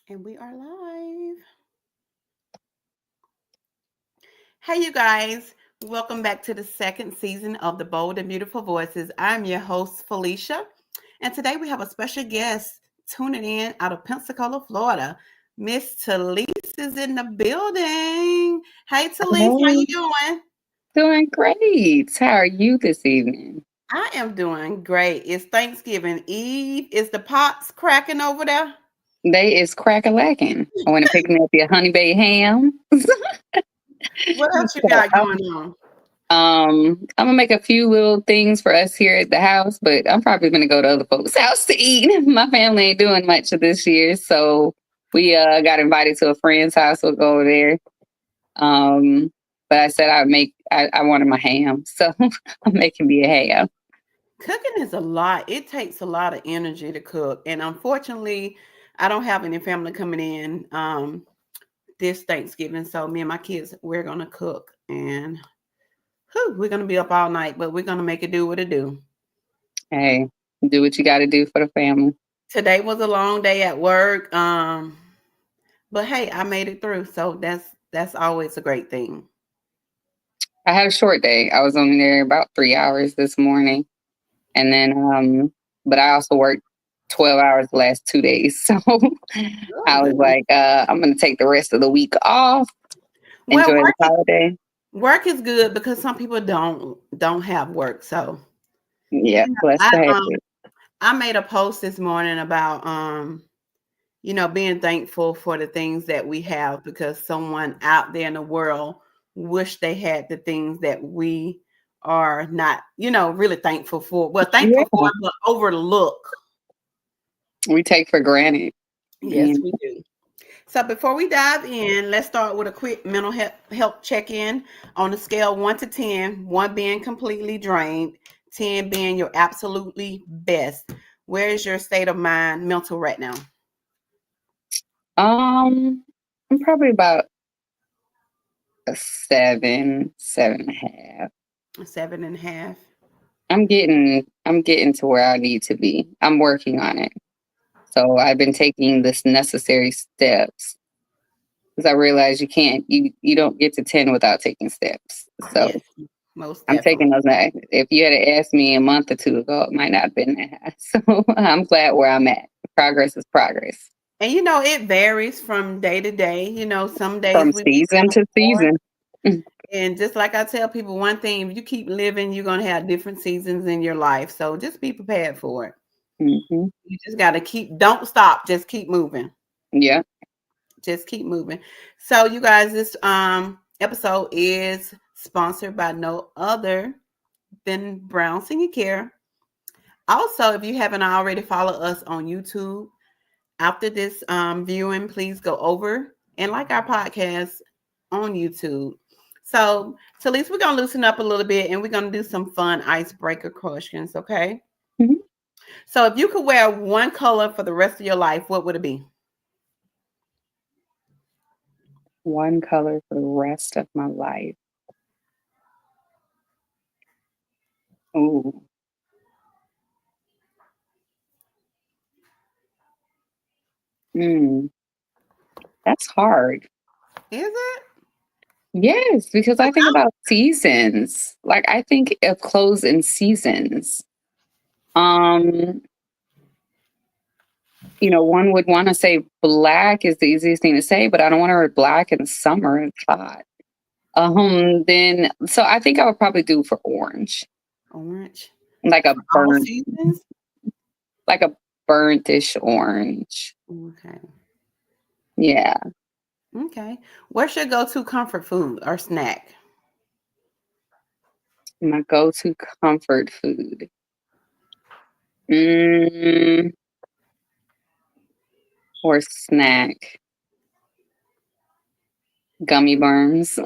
And we are live. Hey, you guys. Welcome back to the second season of the Bold and Beautiful Voices. I'm your host, Felicia. And today we have a special guest tuning in out of Pensacola, Florida. Miss Tulisa is in the building. Hey, Tulisa, how Hey, you doing? doing great. How are you this evening? I am doing great. It's Thanksgiving Eve. Is the pots cracking over there? They is crack-a-lacking. I want to pick me up your honey baked ham. What else you So, got going on? I'm gonna make a few little things for us here at the house, but I'm probably gonna go to other folks' house to eat. My family ain't doing much of this year, so we got invited to a friend's house. We'll go over there. Um, but I said I wanted my ham, so I'm making me a ham. Cooking is a lot. It takes a lot of energy to cook. And unfortunately, I don't have any family coming in this Thanksgiving. So me and my kids, we're gonna cook and we're gonna be up all night, but we're gonna make it do what it do. Hey, do what you got to do for the family. Today was a long day at work. But hey, I made it through. So that's always a great thing. I had a short day. I was only there about 3 hours this morning. And then, but I also worked 12 hours the last 2 days. So Oh, I was goodness. like, I'm going to take the rest of the week off, Well, enjoy the holiday. work is good because some people don't have work. So Yeah, blessed I to have it. I made a post this morning about being thankful for the things that we have because someone out there in the world wish they had the things that we are not, really thankful for. Well, thankful for Yeah, but overlook. we take for granted. Yes, You we do. So before we dive in, let's start with a quick mental health check-in on a scale 1 to 10, 1 being completely drained, 10 being your absolutely best. Where is your state of mind mental right now? I'm probably about a seven, 7.5. A seven and a half. I'm getting to where I need to be. I'm working on it. So I've been taking this necessary steps because I realize you don't get to 10 without taking steps. So Yes, most I'm definitely. taking those now. If you had asked me a month or two ago, it might not have been that. So I'm glad where I'm at. Progress is progress. And it varies from day to day. Some days From we may season have to more. season. And just like I tell people, one thing, if you keep living, you're gonna have different seasons in your life. So just be prepared for it. Hmm. You just gotta don't stop, just keep moving. Yeah. Just keep moving. So you guys, this episode is sponsored by no other than Brown Senior Care. Also, if you haven't already followed us on YouTube, after this viewing, please go over and like our podcast on YouTube. So, Talise, we're gonna loosen up a little bit and we're gonna do some fun icebreaker questions, okay? Mhm. So, if you could wear one color for the rest of your life, what would it be? One color for the rest of my life. Ooh. Mm, that's hard. Is it? Yes, because I think about seasons. Like I think of clothes in seasons. Um, one would want to say black is the easiest thing to say, but I don't want to wear black in summer. It's hot. Then so I think I would probably do for orange, Orange. like a For all burnt, seasons? like a burntish orange. Okay. Yeah, Okay. What's your go-to comfort food or snack? my go-to comfort food. Mm, or snack, gummy worms.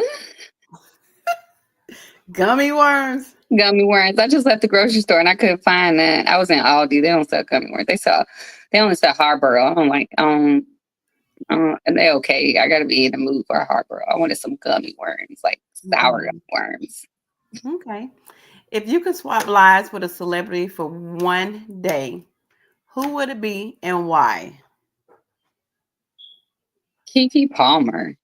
Gummy worms. Gummy worms. I just left the grocery store and I couldn't find that. I was in Aldi. They don't sell gummy worms. They only sell Harborough. I'm like, and they okay. I gotta be in the mood for a Harborough. I wanted some gummy worms, like sour Mhm. gummy worms. Okay. If you could swap lives with a celebrity for one day, who would it be and why? Kiki Palmer.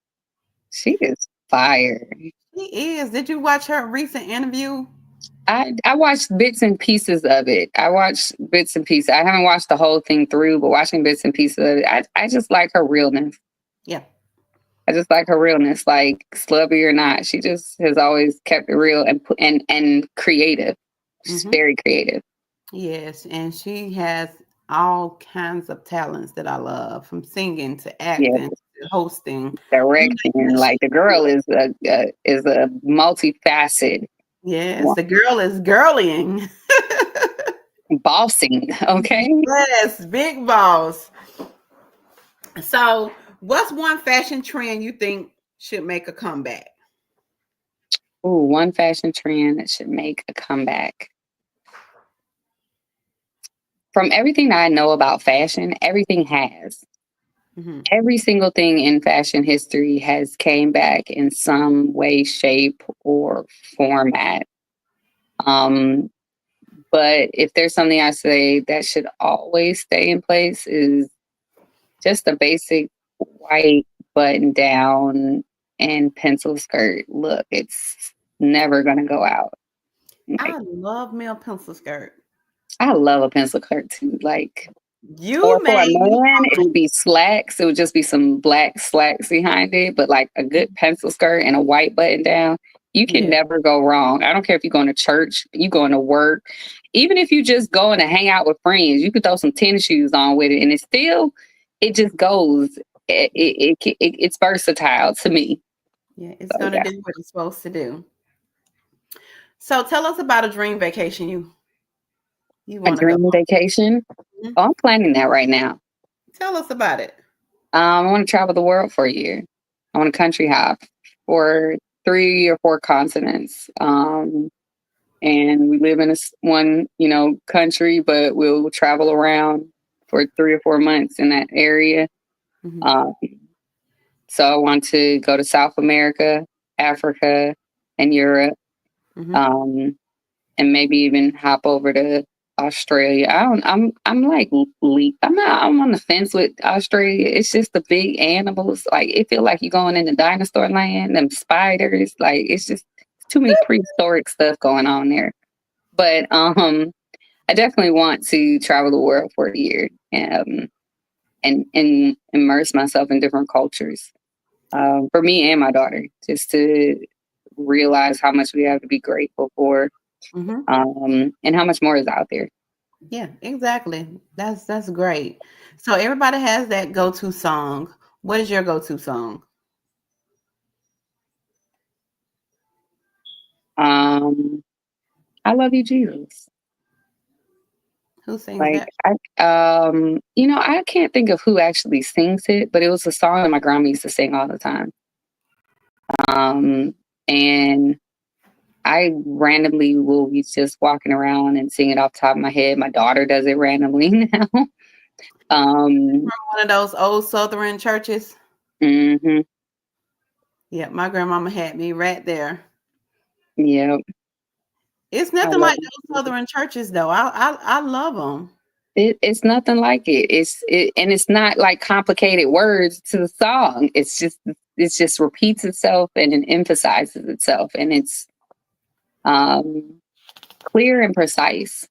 She is fire. She is. Did you watch her recent interview? I watched bits and pieces of it. I watched bits and pieces. I haven't watched the whole thing through, but watching bits and pieces of it, I just like her realness. Yeah. I just like her realness, like slubby or not. She just has always kept it real and creative. She's Hmm. very creative. Yes, and she has all kinds of talents that I love, from singing to Yeah, acting to hosting. You name direction. it, she Like the can do girl it. is a multifaceted Yes, one. the girl is girlying. Bossing. Okay. Yes, big boss. So, what's one fashion trend you think should make a comeback? Ooh, one fashion trend that should make a comeback. From everything that I know about fashion, everything has. Hmm. Every single thing in fashion history has came back in some way, shape, or format. Um, but if there's something I say that should always stay in place is just a basic white button down and pencil skirt look. It's never gonna go out. Like I love male pencil skirt. I love a pencil skirt too. Like or You for a made me man, it would hungry. be slacks. It would just be some black slacks behind it, but like a good pencil skirt and a white button down, you can Yeah, never go wrong. I don't care if you're going to church, you going to work, even if you just going to hang out with friends, you could throw some tennis shoes on with it, and it just goes. It's versatile to me. yeah, it's So gonna yeah, do what it's supposed to do. So, tell us about a dream vacation you a want to go dream vacation. on. Oh, I'm planning that right now. Tell us about it. I want to travel the world for a year. I want to country hop for 3 or 4 continents. And we live in one, country, but we'll travel around for 3 or 4 months in that area. Hmm. Um, so I want to go to South America, Africa, and Europe. Hmm. Um, and maybe even hop over to Australia. I'm like I'm on the fence with Australia. It's just the big animals. Like it feel like you're going into dinosaur land, them spiders, like it's just too many prehistoric stuff going on there. But I definitely want to travel the world for a year, and immerse myself in different cultures. For me and my daughter, just to realize how much we have to be grateful for, Hmm. and how much more is out there. Yeah, exactly. That's great. So everybody has that go-to song. What is your go-to song? Um, I love you, Jesus. Who sings Like that? I can't think of who actually sings it, but it was a song that my grandma used to sing all the time. And I randomly will be just walking around and sing it off the top of my head. My daughter does it randomly now. um, One of those old Southern churches. hmm Yeah, my grandmama had me right there. yeah, It's I nothing love like those it. Southern churches, though. I love them. It's nothing like it. And it's not like complicated words to the song. It's just repeats itself and it emphasizes itself, and it's um, clear and precise.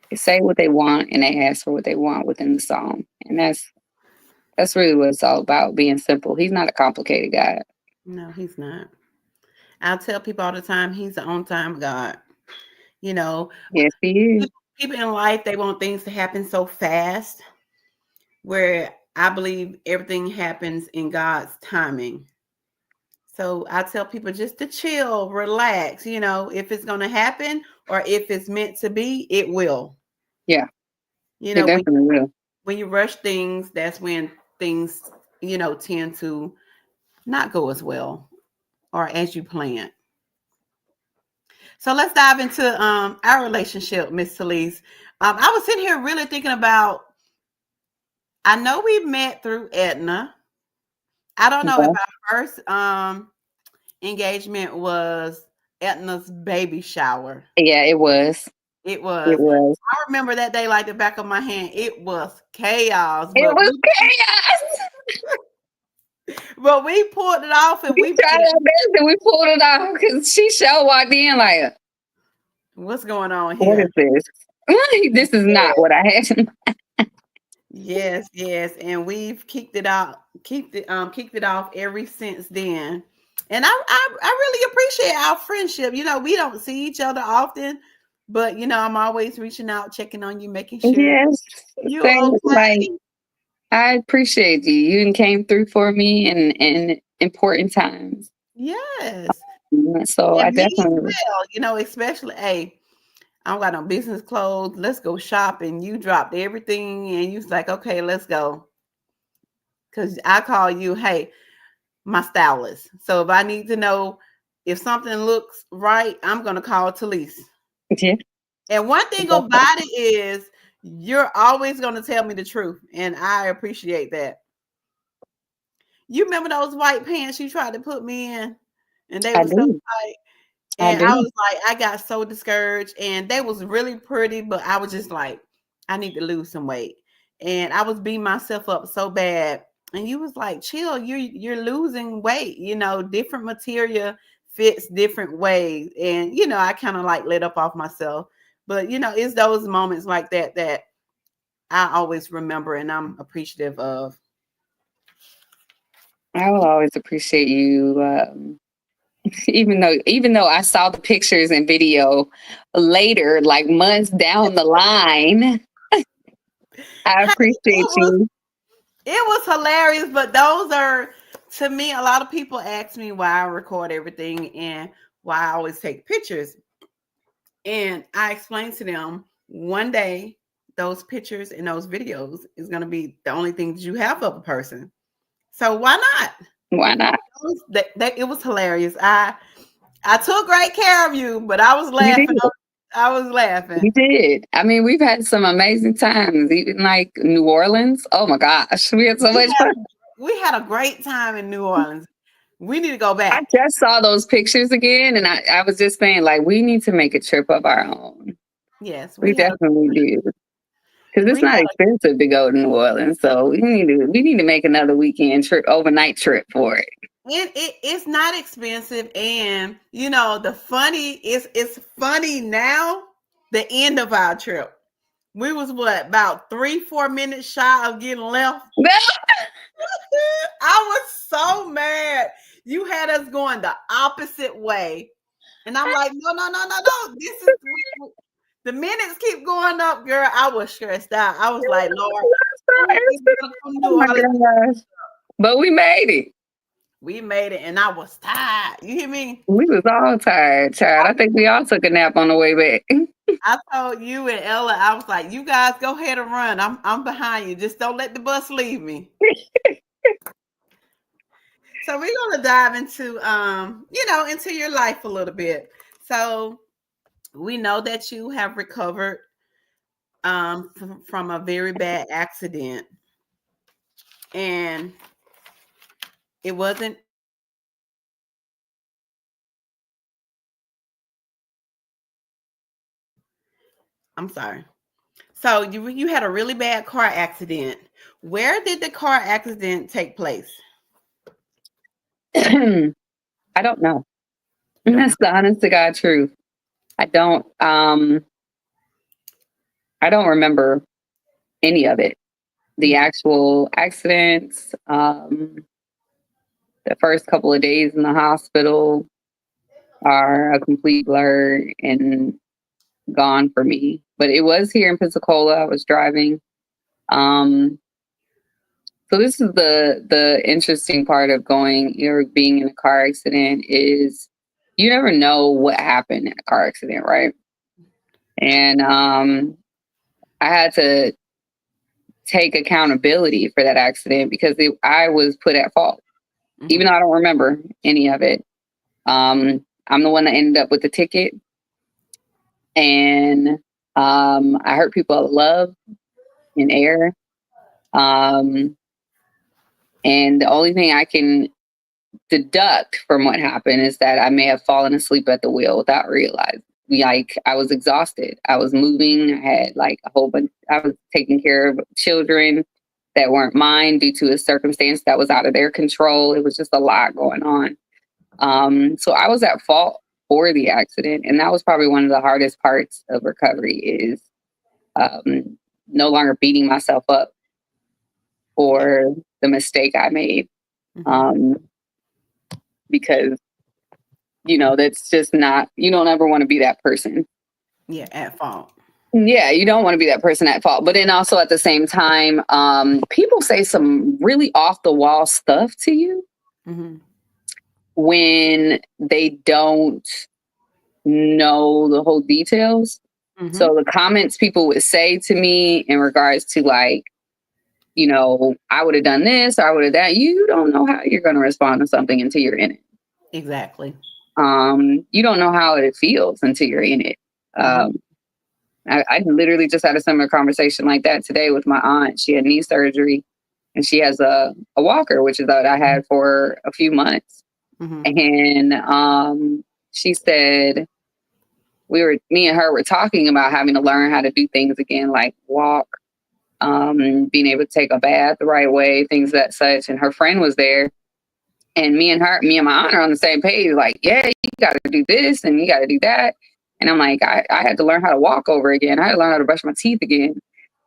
They say what they want and they ask for what they want within the song, and that's really what it's all about. Being simple. He's not a complicated guy. No, he's not. I'll tell people all the time he's the on time God. You know, Yes, he is. people in life, they want things to happen so fast, where I believe everything happens in God's timing. So I tell people just to chill, relax. If it's going to happen or if it's meant to be, it will. Yeah, You he know, when definitely will. when you rush things, that's when things, tend to not go as well or as you planned. So let's dive into our relationship, Miss Talise. I was sitting here really thinking about. I know we met through Etna. I don't know if Okay. our first engagement was Etna's baby shower. Yeah, it was. It It was. was. I remember that day like the back of my hand. It was chaos, It but was chaos. But we pulled it off and We we tried our best and we pulled it off because she sure walked in like, what's going on what is here? this? This is not what I had. Yes, yes, and we've kicked it out, kicked it off ever since then. And I really appreciate our friendship. You know, we don't see each other often, but I'm always reaching out, checking on you, making sure Yes. you're Same, like, okay. I appreciate you. You came through for me in important times. Yes, So I and me as definitely, well. Especially, hey, I don't got no business clothes. Let's go shopping. You dropped everything, and you was like, okay, let's go. Cause I call you, hey, my stylist. So if I need to know if something looks right, I'm gonna call Tulisa. yeah. And one thing about it is you're always gonna tell me the truth, and I appreciate that. You remember those white pants you tried to put me in, and they I were so do. tight. I And I do. was like, I got so discouraged, and they was really pretty, but I was just like, I need to lose some weight. And I was beating myself up so bad. And you was like, chill, you're losing weight, different material fits different ways. And I kind of like let up off myself. But it's those moments like that that I always remember and I'm appreciative of. I will always appreciate you. Even though I saw the pictures and video later, like months down the line, I Hey, appreciate you. it was hilarious, but those are, to me, a lot of people ask me why I record everything and why I always take pictures. And I explained to them one day those pictures and those videos is going to be the only thing that you have of a person. So why not? Why not? It was hilarious. I took great care of you, but I was You did. laughing. I was laughing. You did. I mean, we've had some amazing times, even like New Orleans. Oh my gosh, we had so We much fun. we had a great time in New Orleans. We need to go I back. just saw those pictures again, and I was just saying, like, we need to make a trip of our own. Yes, We definitely do. Because it's we not had expensive to go to New Orleans, so we need to make another weekend trip, overnight trip for it. it's not expensive, and the funny it's funny now. The end of our trip, we was what, about 3-4 minutes shy of getting left. I was so mad. You had us going the opposite way, and I'm like, no, no, no, no, no. This is the minutes keep going up, girl. I was stressed out. I was like, Lord, when we gonna come to Oh New my Orleans? gosh! But we made it. We made it, and I was tired. You hear me? We was all tired, child. I think we all took a nap on the way back. I told you and Ella, I was like, you guys go ahead and run. I'm behind you. Just don't let the bus leave me. So we're gonna dive into into your life a little bit. So we know that you have recovered from a very bad accident. And it wasn't I'm sorry. So you had a really bad car accident. Where did the car accident take place? I don't know. You don't know. That's the honest to God truth. I don't. I don't remember any of it. The Mhm. actual accidents, the first couple of days in the hospital are a complete blur and gone for me. But it was here in Pensacola. I was driving. Um, so this is the interesting part of going or being in a car accident is you never know what happened in a car accident, right? And I had to take accountability for that accident because I was put at fault, even Mhm. though I don't remember any of it. I'm the one that ended up with the ticket, and I hurt people I love in air. Um, and the only thing I can deduct from what happened is that I may have fallen asleep at the wheel without realizing. Like I was exhausted. I was moving. I had like a whole bunch. I was taking care of children that weren't mine due to a circumstance that was out of their control. It was just a lot going on. So I was at fault for the accident. And that was probably one of the hardest parts of recovery is no longer beating myself up Yeah. for the mistake I made. Mm-hmm. Um, because, that's just not, you don't ever want to be that person. Yeah, at fault. Yeah, you don't want to be that person at fault. But then also at the same time, people say some really off the wall stuff to you Mm-hmm. when they don't know the whole details. Mm-hmm. So the comments people would say to me in regards to like, I would have done this or I would have that. You don't know how you're going to respond to something until you're in it. Exactly. You don't know how it feels until you're in it. Mm-hmm. Um, I literally just had a similar conversation like that today with my aunt. She had knee surgery and she has a walker, which is what I had for a few months. Mm-hmm. And she said, me and her were talking about having to learn how to do things again, like walk, being able to take a bath the right way, things that such. And her friend was there. And me and my aunt are on the same page, like, yeah, you got to do this and you got to do that. And I'm like, I had to learn how to walk over again. I had to learn how to brush my teeth again.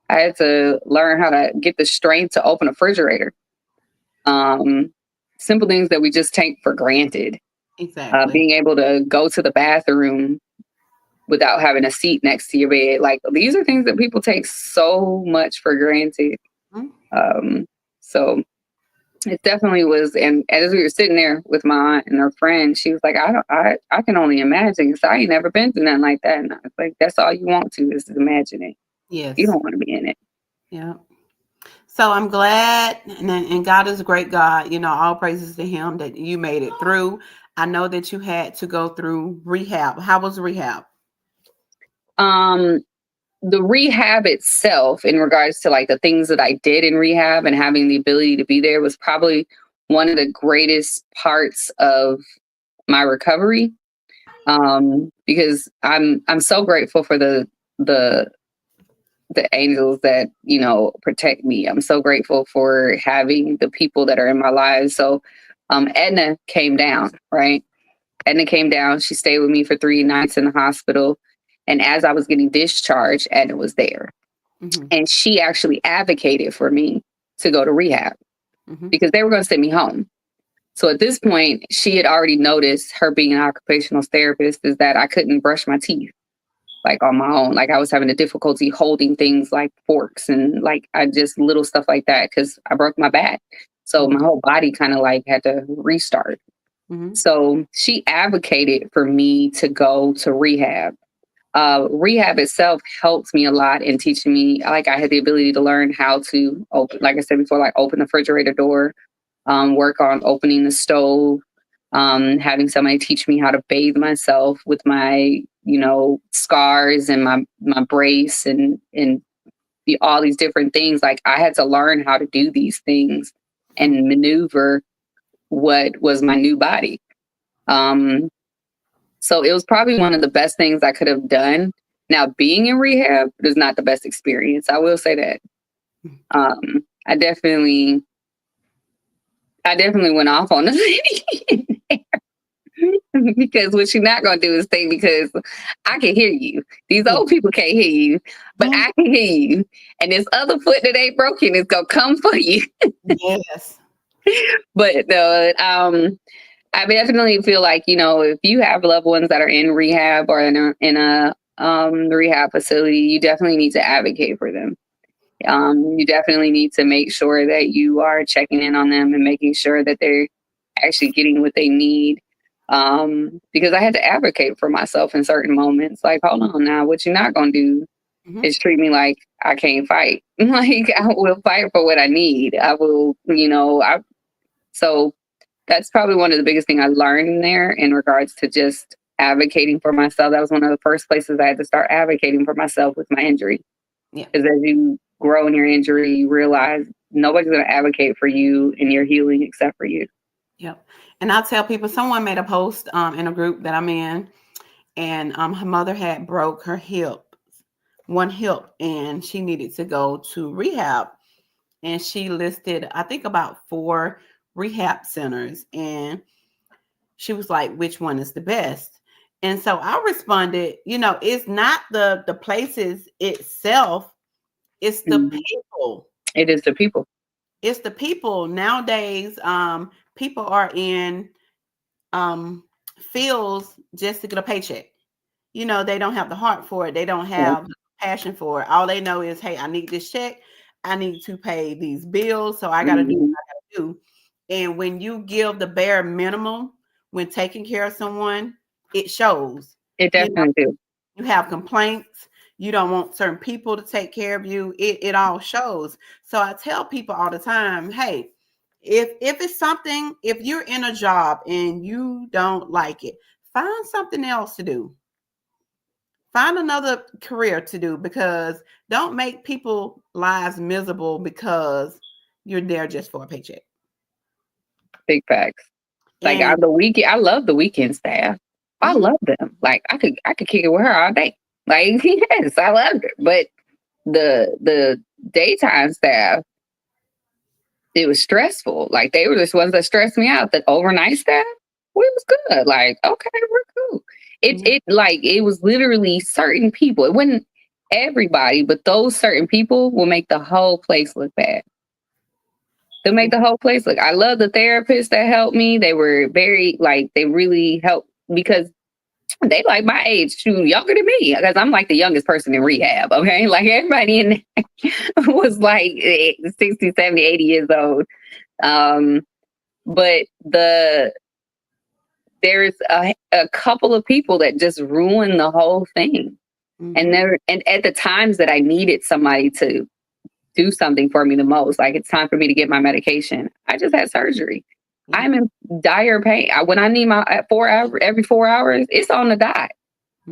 I had to learn how to get the strength to open a refrigerator. Simple things that we just take for granted. Exactly. Being able to go to the bathroom without having a seat next to your bed. Like these are things that people take so much for granted. Mm-hmm. So it definitely was. And as we were sitting there with my aunt and her friend, she was like, I can only imagine because I ain't never been through nothing like that. And I was like, that's all you want to is imagine it. You Yes. don't want to be in it. Yeah. So I'm glad, and God is a great God. All praises to Him that you made it through. I know that you had to go through rehab. How was rehab? Um, the rehab itself, in regards to like the things that I did in rehab and having the ability to be there, was probably one of the greatest parts of my recovery. Because I'm so grateful for the the angels that protect me. I'm so grateful for having the people that are in my lives. So Edna came down, right? Edna came down. She stayed with me for 3 nights in the hospital. And as I was getting discharged, Edna was there. Mm-hmm. And she actually advocated for me to go to rehab Mm-hmm. because they were going to send me home. So at this point, she had already noticed, her being an occupational therapist, is that I couldn't brush my teeth like on my own. Like I was having a difficulty holding things like forks and like I just little stuff like that because I broke my back. So my whole body kind of like had to restart. Mm-hmm. So she advocated for me to go to rehab. Rehab itself helped me a lot in teaching me, like I had the ability to learn how to open, like I said before, like open the refrigerator door, work on opening the stove, having somebody teach me how to bathe myself with my, scars and my brace and all these different things. Like I had to learn how to do these things and maneuver what was my new body. Um, so it was probably one of the best things I could have done. Now, being in rehab is not the best experience. I will say that. Um, I definitely, I definitely went off on the lady because what you're not gonna do is think because I can hear you. These Yeah. old people can't hear you, but Mhm. I can hear you. And this other foot that ain't broken is gonna come for you. Yes. But I definitely feel like, if you have loved ones that are in rehab or in a rehab facility, you definitely need to advocate for them. You definitely need to make sure that you are checking in on them and making sure that they're actually getting what they need. Because I had to advocate for myself in certain moments. Like, hold on now, what you're not gonna do Mm-hmm. is treat me like I can't fight. Like I will fight for what I need. I will, so that's probably one of the biggest things I learned in there in regards to just advocating for myself. That was one of the first places I had to start advocating for myself with my injury. Yeah. Because as you grow in your injury, you realize nobody's going to advocate for you in your healing except for you. Yep. And I'll tell people, someone made a post in a group that I'm in, and her mother had broke her hip, one hip, and she needed to go to rehab. and she listed, I think, about 4 rehab centers, and she was like, which one is the best? And so I responded, it's not the places itself, it's the Mhm. people. It is the people. It's the people. Nowadays, people are in um fields just to get a paycheck. They don't have the heart for it. They don't Yeah. have the passion for it. All they know is, hey, I need this check. I need to pay these bills. So I got to do what Mhm. I got to do. And when you give the bare minimum when taking care of someone, it shows. It You know, definitely do. you have complaints. You don't want certain people to take care of you. It all shows. So I tell people all the time, hey, if it's something, if you're in a job and you don't like it, find something else to do. Find another career to do, because don't make people lives miserable because you're there just for a paycheck. Big facts. Like And I love the weekend staff. I mhm, love them. Like I could kick it with her all day. Like yes, I loved her. But the daytime staff, it was stressful. Like they were just ones that stressed me out. The overnight staff, we was good. Like, okay, we're cool. mhm, It was literally certain people. It wasn't everybody, but those certain people will make the whole place look bad. They'll make the whole place look. I love the therapists that helped me. They were very like they really helped because they like my age, shoot, younger than me, because I'm like the youngest person in rehab. Okay, like everybody in was like 60, 70, 80 years old. Um, but there's a couple of people that just ruin the whole thing. And mhm, there, and at the times that I needed somebody to do something for me the most, like it's time for me to get my medication. I just had surgery. yeah, I'm in dire pain. When I need my 4 hour every 4 hours, it's on the dot.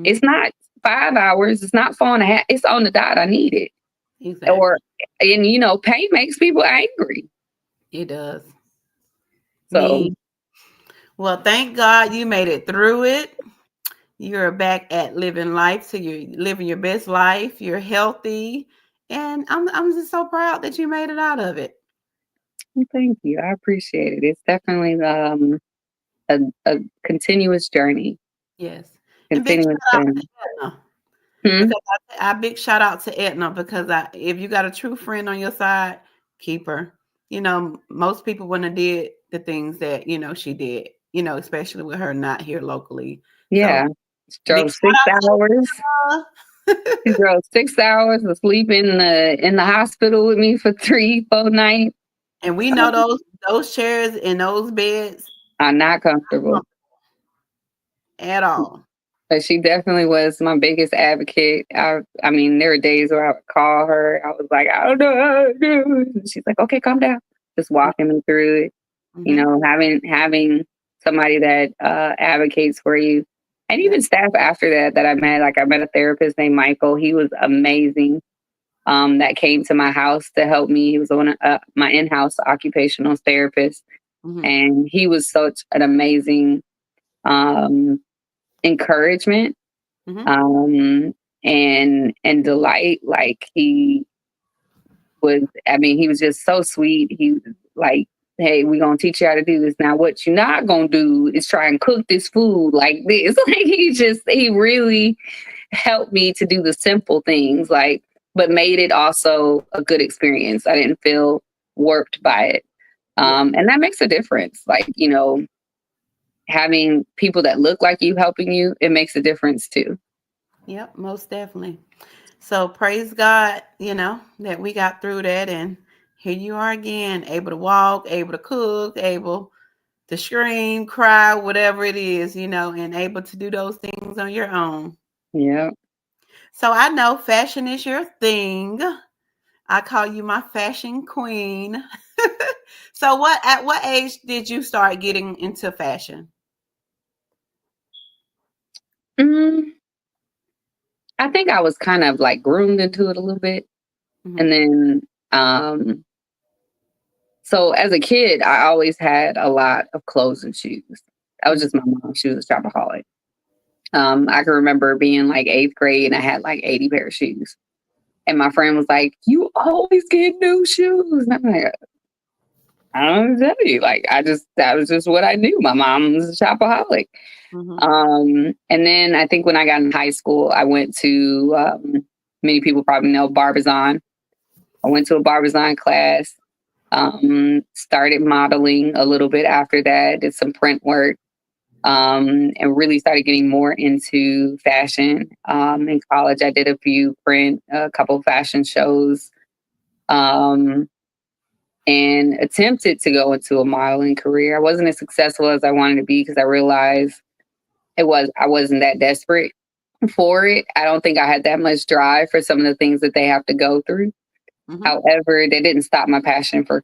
It's mhm, not 5 hours. It's not 4.5. It's on the dot. I need it. Or exactly. and pain makes people angry. It does. So Me. Well, thank God you made it through it. You're back at living life, so you're living your best life. You're healthy, and I'm just so proud that you made it out of it. thank you. I appreciate it. It's definitely a, a continuous journey. Yes, and big Continuous shout out to journey. Edna. Hmm? Because I big shout out to Edna, because if you got a true friend on your side, keep her. Most people wouldn't have did the things that she did. Especially with her not here locally. So Yeah. big Drove shout 6 hours. out to her. She drove 6 hours to sleep in the hospital with me for 3, 4 nights. And we know Um, those chairs and those beds I'm not comfortable. at all. But she definitely was my biggest advocate. I mean, there were days where I would call her. I was like, I don't know how to do it. She's like, okay, calm down. Just walking me through it. Mm-hmm. Having somebody that advocates for you. And Yep. even staff after that I met, like I met a therapist named Michael. He was amazing. That came to my house to help me. He was my in-house occupational therapist, Mm-hmm. and he was such an amazing um, encouragement Mm-hmm. um, and delight. Like he was, I mean, he was just so sweet. He was like, "Hey, we're gonna teach you how to do this. Now, what you're not gonna do is try and cook this food like this." Like he really helped me to do the simple things, like, but made it also a good experience. I didn't feel warped by it, Yeah. and that makes a difference. Like having people that look like you helping you, it makes a difference too. Yep. Most definitely. So praise God, that we got through that, and here you are again, able to walk, able to cook, able to scream, cry, whatever it is, and able to do those things on your own. Yeah. So I know fashion is your thing. I call you my fashion queen. So at what age did you start getting into fashion? Mm, I think I was kind of like groomed into it a little bit. And Hmm. then, so as a kid, I always had a lot of clothes and shoes. That was Hmm. just my mom. She was a shopaholic. I can remember being like eighth grade and I had like 80 pair of shoes. And my friend was like, "You always get new shoes." And I'm like, I don't tell you. Like, that was just what I knew. My mom was a shopaholic. Mm-hmm. And then I think when I got in high school, I went to, many people probably know Barbizon. I went to a Barbizon class, started modeling a little bit after that, did some print work, and really started getting more into fashion. In college, I did a couple of fashion shows, um, and attempted to go into a modeling career. I wasn't as successful as I wanted to be because I realized I wasn't that desperate for it. I don't think I had that much drive for some of the things that they have to go through. Mm-hmm. However, that didn't stop my passion for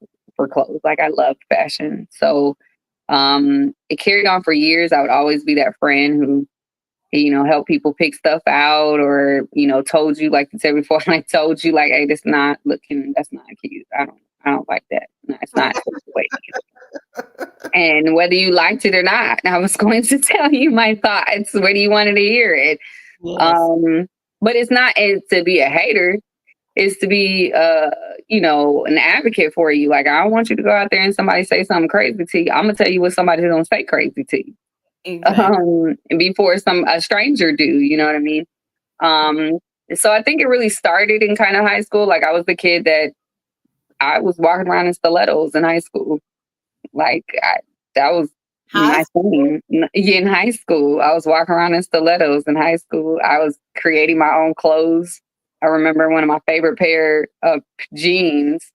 clothes. Like, I love fashion. So it carried on for years. I would always be that friend who, helped people pick stuff out, or, told you, like you said before, like told you, like, hey, that's not cute. I don't like that. No, it's not the way. And whether you liked it or not, I was going to tell you my thoughts, whether you wanted to hear it. Yes. Um, but it's to be a hater. It's to be, an advocate for you. Like, I don't want you to go out there and somebody say something crazy to you. I'm gonna tell you what somebody's gonna say crazy to you. Exactly. Before a stranger do. You know what I mean? Um, so I think it really started in kind of high school. Like, I was the kid that I was walking around in stilettos in high school. Like, that was High my school. thing. Yeah, in high school, I was walking around in stilettos in high school. I was creating my own clothes. I remember one of my favorite pair of jeans.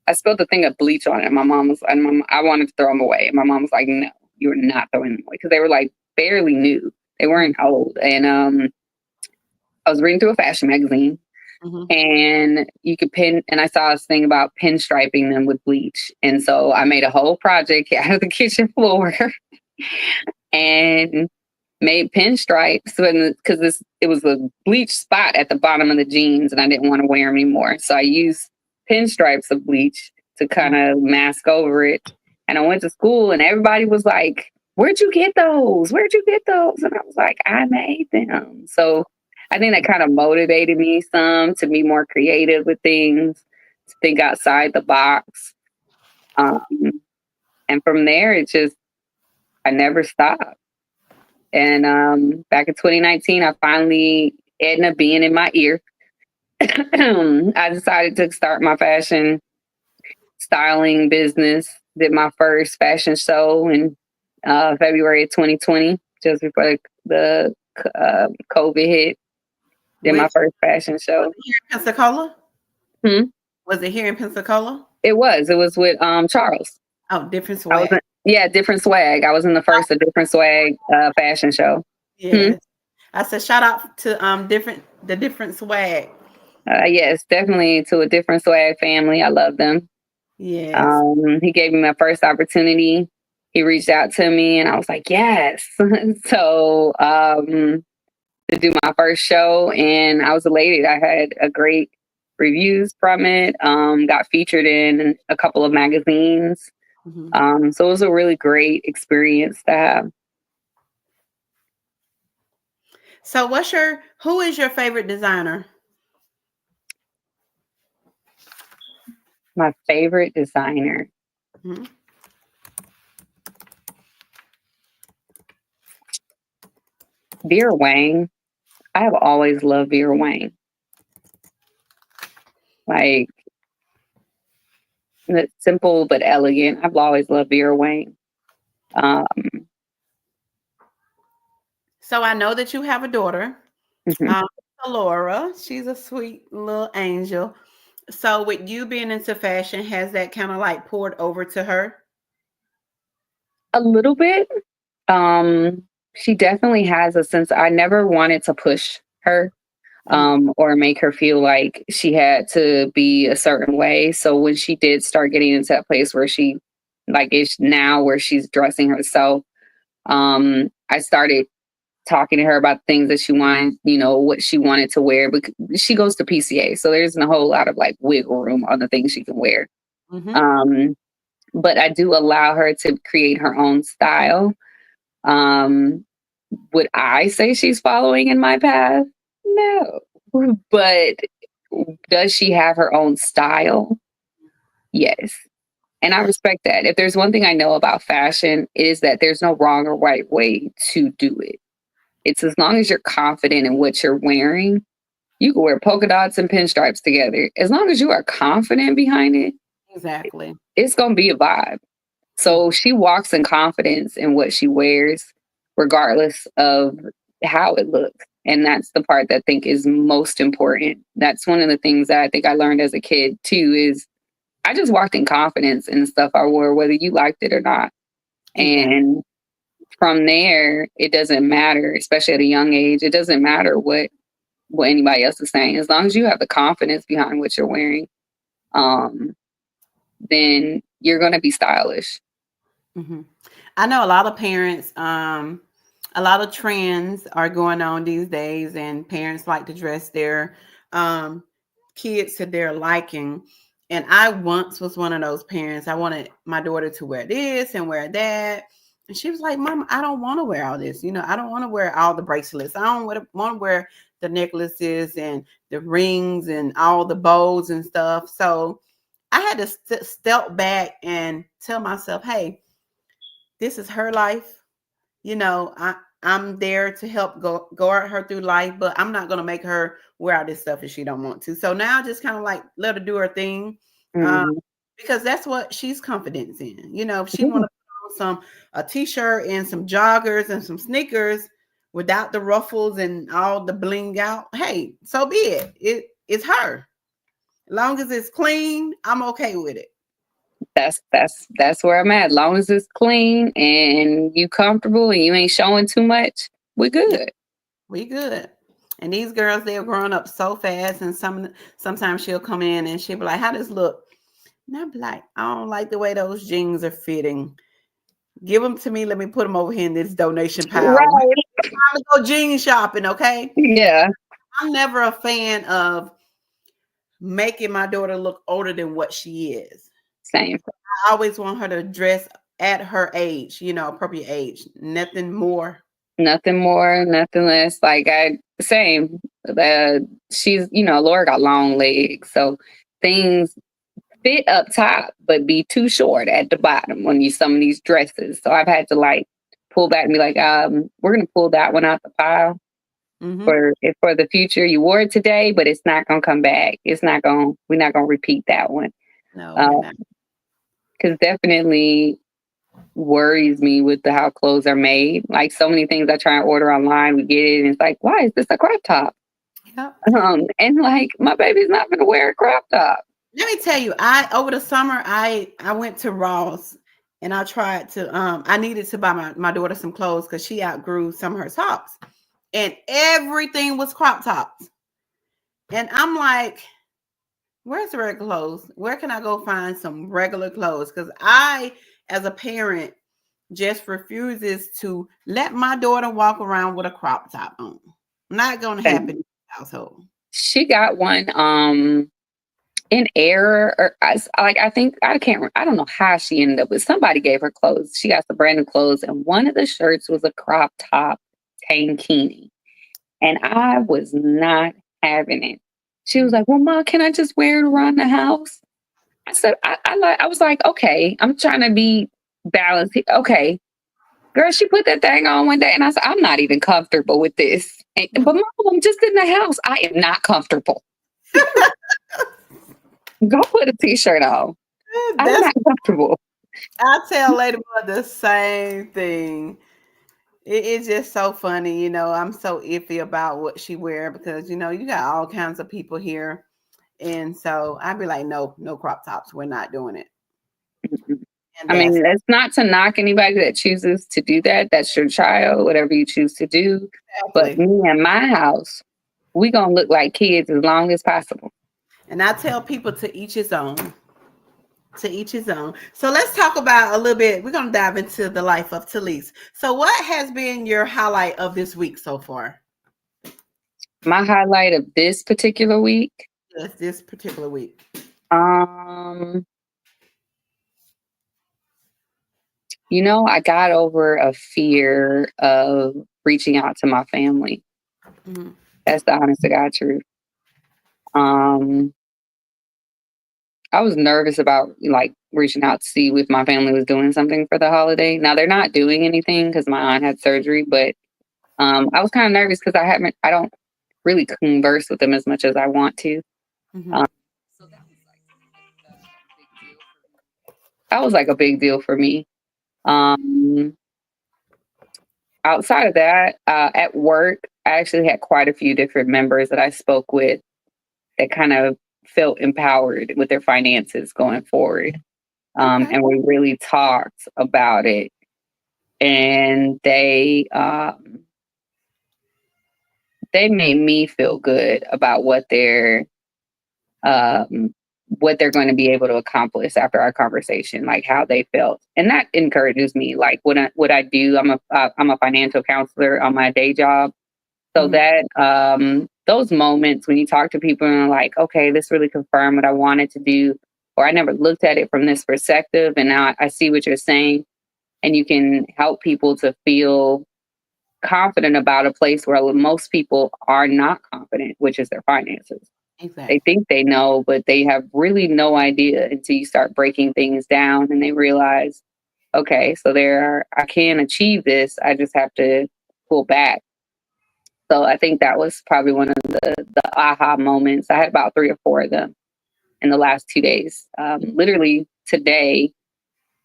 I spilled the thing of bleach on it. I wanted to throw them away. And my mom was like, "No, you are not throwing them away," because they were like barely new. They weren't old. And I was reading through a fashion magazine, Mm-hmm. and you could and I saw this thing about pinstriping them with bleach. And so I made a whole project out of the kitchen floor and made pinstripes, because it was a bleach spot at the bottom of the jeans, and I didn't want to wear them anymore. So I used pinstripes of bleach to kind of mask over it. And I went to school, and everybody was like, "Where'd you get those? Where'd you get those?" And I was like, "I made them." So I think that kind of motivated me some to be more creative with things, to think outside the box. Um, and from there, I never stopped. And back in 2019, I finally, Edna being in my ear, I decided to start my fashion styling business. Did my first fashion show in February of 2020, just before the COVID hit. Did my Which first fashion was show. it here in Pensacola? Hmm? Was it here in Pensacola? It was. It was with Charles. Oh, different I was swag. Different swag. I was in the first of different swag fashion show. Hmm? Yes. I said shout out to different swag. Yes, definitely to a different swag family. I love them. Yes. He gave me my first opportunity. He reached out to me, and I was like, yes. So to do my first show, and I was elated. I had a great reviews from it. Got featured in a couple of magazines. Hmm. So it was a really great experience to have. So who is your favorite designer? My favorite designer, Hmm. Vera Wang. I have always loved Vera Wang. Like, it's simple but elegant. I've always loved Vera Wang. Um, So I know that you have a daughter, mhm. um, Laura. She's a sweet little angel. So with you being into fashion, has that kind of like poured over to her? A little bit. Um, she definitely has a sense. I never wanted to push her, Hmm. or make her feel like she had to be a certain way. So when she did start getting into that place where she, like, is now where she's dressing herself, I started talking to her about things that she wanted, what she wanted to wear. But she goes to PCA, so there's a whole lot of like wiggle room on the things she can wear. Hmm. Um, but I do allow her to create her own style. Um, would I say she's following in my path? No. But Does she have her own style? Yes. And I respect that. If there's one thing I know about fashion is that there's no wrong or right way to do it. It's as long as you're confident in what you're wearing, you can wear polka dots and pinstripes together. As long as you are confident behind it, Exactly. it's going to be a vibe. Mm. So she walks in confidence in what she wears, regardless of how it looks. And that's the part that I think is most important. That's one of the things that I think I learned as a kid too, is I just walked in confidence in the stuff I wore, whether you liked it or not. Exactly. And from there, it doesn't matter, especially at a young age, it doesn't matter what anybody else is saying. As long as you have the confidence behind what you're wearing, um, then you're gonna be stylish. Hmm. I know a lot of parents, a lot of trends are going on these days, and parents like to dress their um, kids to their liking. And I once was one of those parents. I wanted my daughter to wear this and wear that. And she was like, Mom, I don't want to wear all this. I don't want to wear all the bracelets. I don't want to wear the necklaces and the rings and all the bows and stuff. So I had to step back and tell myself, hey, this is her life. I'm there to help guard her through life, but I'm not gonna make her wear all this stuff if she don't want to. So now just kind of like let her do her thing, um, Mhm. because that's what she's confidence in. If she want to put on a t-shirt and some joggers and some sneakers without the ruffles and all the bling out, hey, so be it. It's her. As long as it's clean, I'm okay with it. That's where I'm at. Long as it's clean and you comfortable and you ain't showing too much, we Yeah, good. we good. And these girls, they're growing up so fast, and sometimes she'll come in and she'll be like, "How does look?" And I'm like, "I don't like the way those jeans are fitting. Give them to me. Let me put them over here in this donation pile. We Right. time to go jean shopping, okay?" Yeah. I'm never a fan of making my daughter look older than what she is. Same. I always want her to dress at her age, appropriate age. Nothing more. Nothing more, nothing less. Like I same. She's Laura got long legs, so things fit up top but be too short at the bottom when you some of these dresses. So I've had to like pull back and be like, we're gonna pull that one out the pile Hmm. for the future. You wore it today, but it's not gonna come back. We're not gonna repeat that one. No, we're not. Because definitely worries me with how clothes are made. Like so many things I try and order online, we get it, and it's like, why is this a crop top? Yep. And like my baby's not gonna wear a crop top. Let me tell you, I over the summer I went to Ross and I tried to I needed to buy my daughter some clothes because she outgrew some of her tops. And everything was crop tops. And I'm like, where's the regular clothes? Where can I go find some regular clothes? Because I, as a parent, just refuses to let my daughter walk around with a crop top on. Not gonna happen in And the household. she got one in error, or like I think I don't know how she ended up, but somebody gave her clothes. She got some brand new clothes, and one of the shirts was a crop top tankini, and I was not having it. She was like, "Well, Ma, can I just wear it around the house?" I said, I was like, okay, I'm trying to be balanced. Okay, girl, she put that thing on one day, and I said, I'm not even comfortable with this. But Mom, I'm just in the house. I am not comfortable. Go put a t-shirt on. I'm That's not comfortable. I tell Ladybug the same thing. It's just so funny, I'm so iffy about what she wear because you got all kinds of people here, and so I'd be like, no, no crop tops. We're not doing it, and I that's mean, it's not to knock anybody that chooses to do that. That's your child, whatever you choose to do. But exactly. me and my house, we gonna look like kids as long as possible. And I tell people to each his own. To each his own. So let's talk about a little bit. We're gonna dive into the life of Tulisa. So, what has been your highlight of this week so far? My highlight of this particular week, Yes, this particular week. um, I got over a fear of reaching out to my family. Mhm. That's the honest to God truth. Um, I was nervous about like reaching out to see if my family was doing something for the holiday. Now they're not doing anything because my aunt had surgery, but I was kind of nervous because I don't really converse with them as much as I want to. Mm-hmm. Um, so that was like a big deal for me. That was like a big deal for me. Um, Outside of that, at work, I actually had quite a few different members that I spoke with that kind of felt empowered with their finances going forward. Okay. And we really talked about it. And they made me feel good about um, what they're going to be able to accomplish after our conversation, like how they felt, and that encourages me. Like what I do, I'm a financial counselor on my day job, so Mm-hmm. that those moments when you talk to people and are like, okay, this really confirmed what I wanted to do, or I never looked at it from this perspective, and now I see what you're saying, and you can help people to feel confident about a place where most people are not confident, which is their finances. They Exactly. think they know, but they have really no idea until you start breaking things down and they realize, okay, so I can achieve this. I just have to pull back. So I think that was probably one of the aha moments. I had about 3 or 4 of them in the last 2 days. Literally today,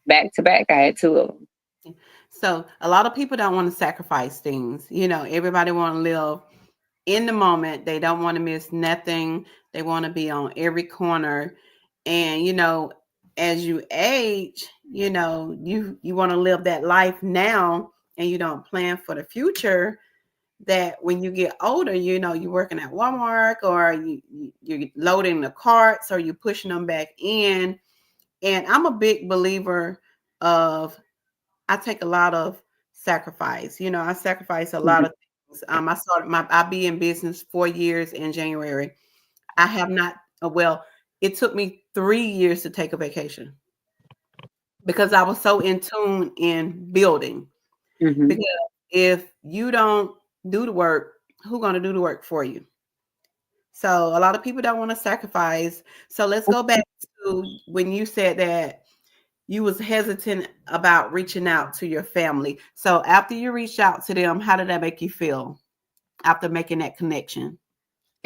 back to back, I had 2 of them. So a lot of people don't want to sacrifice things. Everybody want to live in the moment. They don't want to miss nothing. They want to be on every corner. And as you age, you want to live that life now, and you don't plan for the future. That when you get older, you're working at Walmart, or you're loading the carts, or you're pushing them back in. And I'm a big believer of, I take a lot of sacrifice. I sacrifice a lot Mhm. of things. I'll be in business 4 years in January. I have not, well, it took me 3 years to take a vacation because I was so in tune in building. Mhm. Because if you don't do the work, who's going to do the work for you? So a lot of people don't want to sacrifice. So let's go back to when you said that you was hesitant about reaching out to your family. So after you reached out to them, how did that make you feel after making that connection?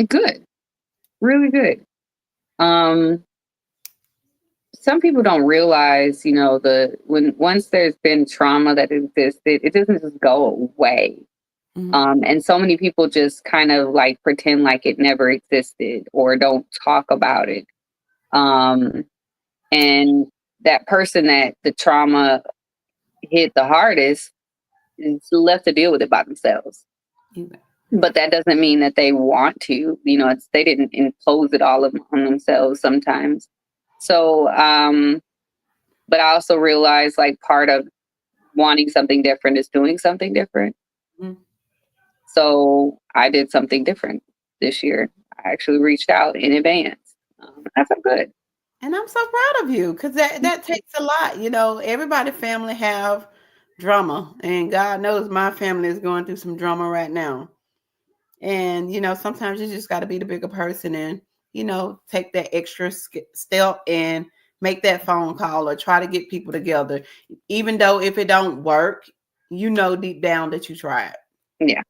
Good, really good. Um, some people don't realize, when once there's been trauma that existed, it doesn't just go away. Mm-hmm. And so many people just kind of like pretend like it never existed or don't talk about it. Um, and that person that the trauma hit the hardest is left to deal with it by themselves. But that doesn't mean that they want to. They didn't impose it all on themselves sometimes. So, but I also realize like part of wanting something different is doing something different. Mm-hmm. So I did something different this year. I actually reached out in advance. I felt good. And I'm so proud of you, because that takes a lot. Everybody family have drama, and God knows my family is going through some drama right now. And sometimes you just got to be the bigger person, and take that extra step and make that phone call or try to get people together, even though if it don't work, deep down that you tried. Yeah,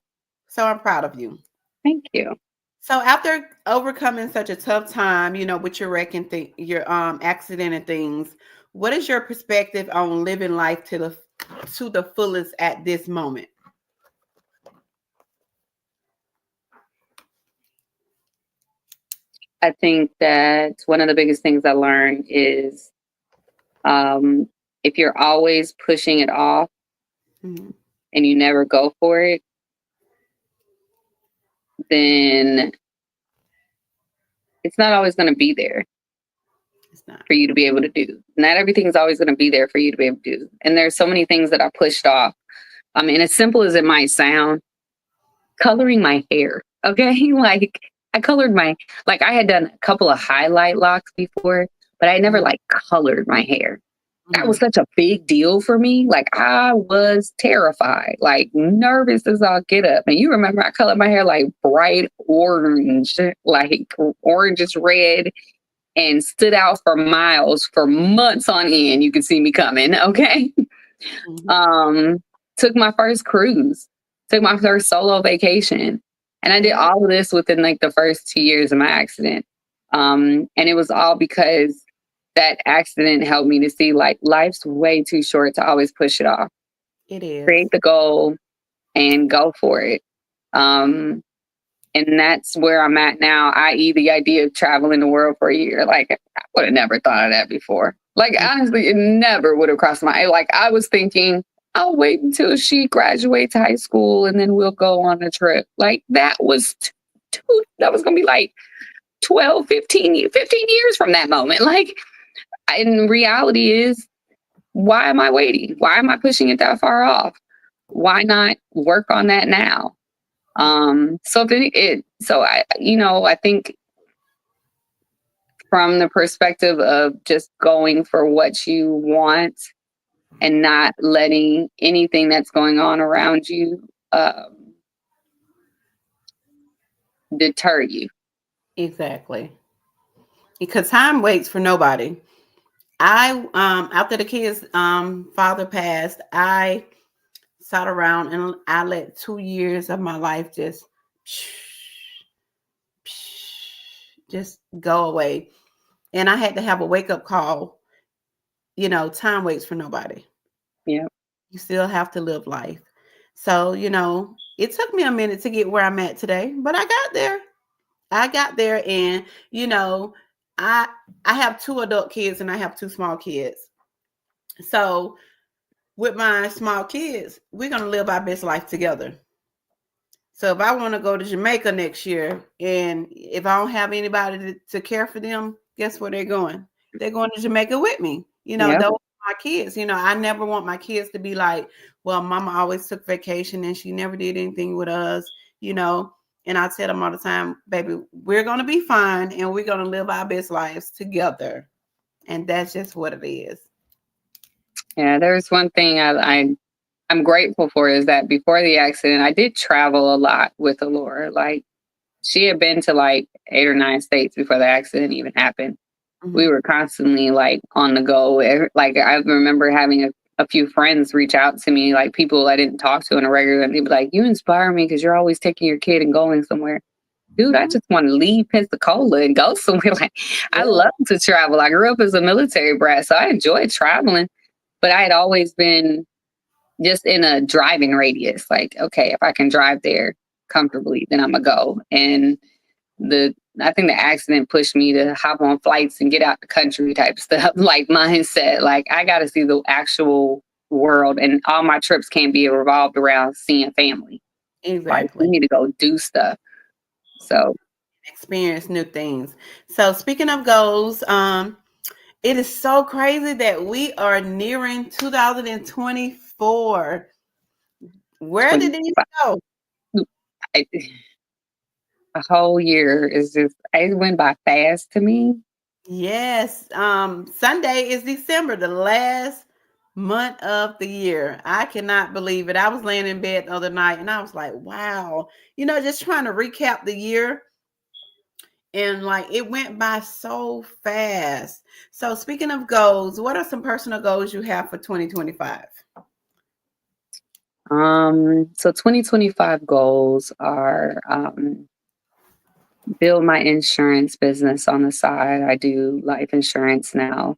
So I'm proud of you. thank you. So after overcoming such a tough time, with your wreck and your accident and things, what is your perspective on living life to the fullest at this moment? I think that one of the biggest things I learned is um, if you're always pushing it off Mhm. and you never go for it, then it's not always going to be there It's not. for you to be able to do. Not everything is always going to be there for you to be able to do. And there's so many things that I pushed off. I mean, as simple as it might sound, coloring my hair. Okay. Like I had done a couple of highlight locks before, but I never Mhm. like colored my hair. That was Mhm. such a big deal for me. Like I was terrified, like nervous as I'll get up. And you remember I colored my hair like bright orange, like orange red, and stood out for miles for months on end. You could see me coming. Okay. Mhm. Um, took my first cruise, took my first solo vacation. And I did Yeah, all of this within like the first 2 years of my accident. And it was all because that accident helped me to see like life's way too short to always push it off. it is. Create the goal and go for it. Um, and that's where I'm at now, i.e., the idea of traveling the world for a year. Like, I would have never thought of that before. Like, Mm. honestly, it never would have crossed my. Like, I was thinking, I'll wait until she graduates high school and then we'll go on a trip. Like, that was that was going to be like 12, 15 years from that moment. Like, in reality is, why am I waiting? Why am I pushing it that far off? Why not work on that now? So I think from the perspective of just going for what you want and not letting anything that's going on around you deter you. Exactly. Because time waits for nobody. I after the kids father passed, I sat around and I let 2 years of my life just go away. And I had to have a wake up call. Time waits for nobody. Yeah. You still have to live life. So, it took me a minute to get where I'm at today, but I got there. I got there, and you know, I I have two adult kids and I have two small kids. So with my small kids, we're gonna live our best life together. So if I want to go to Jamaica next year, and if I don't have anybody to care for them, guess where they're going? They're going to Jamaica with me. Yep. Those are my kids. I never want my kids to be like, well, mama always took vacation and she never did anything with us, you know. And I tell them all the time, baby, we're gonna be fine and we're gonna live our best lives together. And that's just what it is. Yeah. There's one thing I'm grateful for is that before the accident, I did travel a lot with Allura. Like, she had been to like 8 or 9 states before the accident even happened. We Mhm. were constantly like on the go. Like, I remember having a few friends reach out to me, like people I didn't talk to on a regular, and they'd be like, "You inspire me because you're always taking your kid and going somewhere." Dude, I Mhm. just want to leave Pensacola and go somewhere. Like, I Yeah, love to travel. I grew up as a military brat, so I enjoyed traveling. But I had always been just in a driving radius. Like, okay, if I can drive there comfortably, then I'm gonna go. And the I think the accident pushed me to hop on flights and get out the country type stuff, like mindset. Like, I got to see the actual world, and all my trips can't be revolved around seeing family. Like, we exactly. need to go do stuff. So, Experience new things. So speaking of goals, it is so crazy that we are nearing 2024. Where did these 25, go? I, a whole year is just, it went by fast to me. Yes, Sunday is December, the last month of the year. I cannot believe it. I was laying in bed the other night and I was like, wow, just trying to recap the year, and like it went by so fast. So speaking of goals, what are some personal goals you have for 2025? So 2025 goals are build my insurance business on the side. I do life insurance now.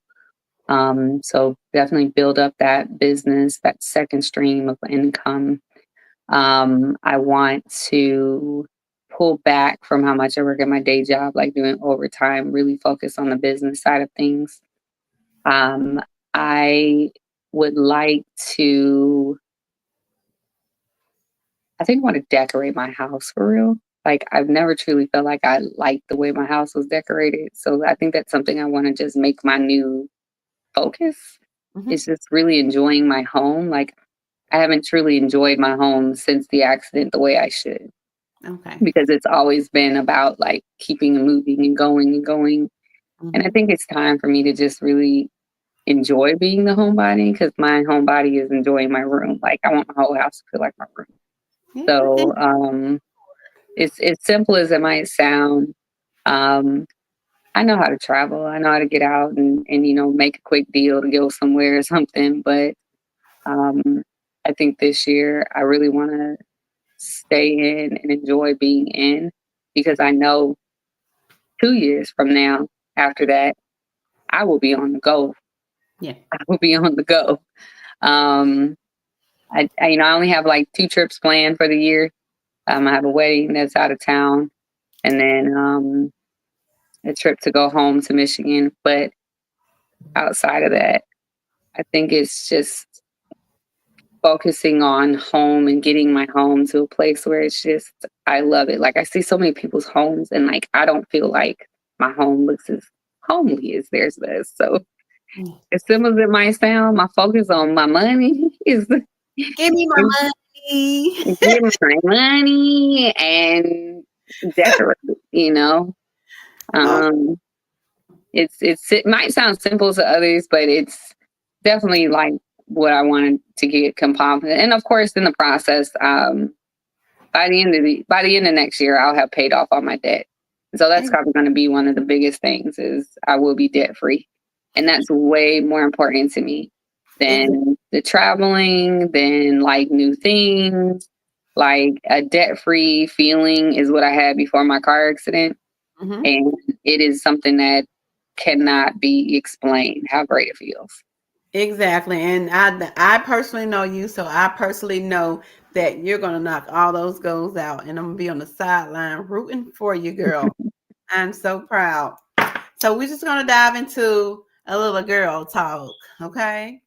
So definitely build up that business, that second stream of income. I want to pull back from how much I work at my day job, like doing overtime, really focus on the business side of things. Um, I would like to, I think I want to decorate my house for real. Like, I've never truly felt like I liked the way my house was decorated. So I think that's something I want to just make my new focus. Hmm. Is just really enjoying my home. Like, I haven't truly enjoyed my home since the accident the way I should, Okay. because it's always been about like keeping and moving and going and going. And I Hmm. think it's time for me to just really enjoy being the homebody because my homebody is enjoying my room. Like I want my whole house to feel like my room. Yeah, So it's as simple as it might sound. Um, I know how to travel. I know how to get out and make a quick deal to go somewhere or something. But um, I think this year I really want to stay in and enjoy being in because I know 2 years from now, after that, I will be on the go. yeah. I will be on the go. Um, I only have like 2 trips planned for the year. I have a wedding that's out of town, and then a trip to go home to Michigan. But outside of that, I think it's just focusing on home and getting my home to a place where it's just I love it. Like I see so many people's homes, and like I don't feel like my home looks as homely as theirs does. So Mm. as simple as it might sound, my focus on my money is Give me my money. get my money and decorate. You know, Oh, um, it might sound simple to others, but it's definitely like what I wanted to get accomplished. And of course, in the process, by the end of next year, I'll have paid off all my debt. So that's probably going to be one of the biggest things is I will be debt free, and that's way more important to me exactly. than the traveling, than like new things. Like a debt free feeling is what I had before my car accident, Hmm. and it is something that cannot be explained how great it feels. Exactly. And I personally know you, so I personally know that you're gonna knock all those goals out, and I'm gonna be on the sideline rooting for you, girl. I'm so proud. So we're just gonna dive into a little girl talk, okay?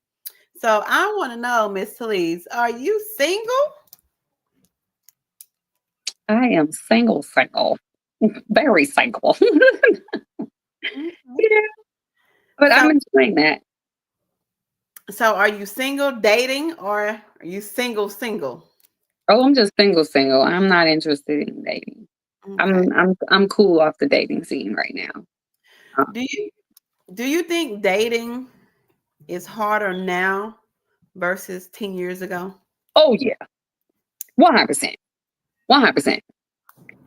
So I want to know, Miss Talise, are you single? I am single, single, very single. Okay. Yeah, but So I'm enjoying that. so are you single dating or are you single single? Oh, I'm just single, single. I'm not interested in dating. Okay. I'm cool off the dating scene right now. Uh, Do you do you think dating is harder now versus 10 years ago? oh yeah, 100%, 100%.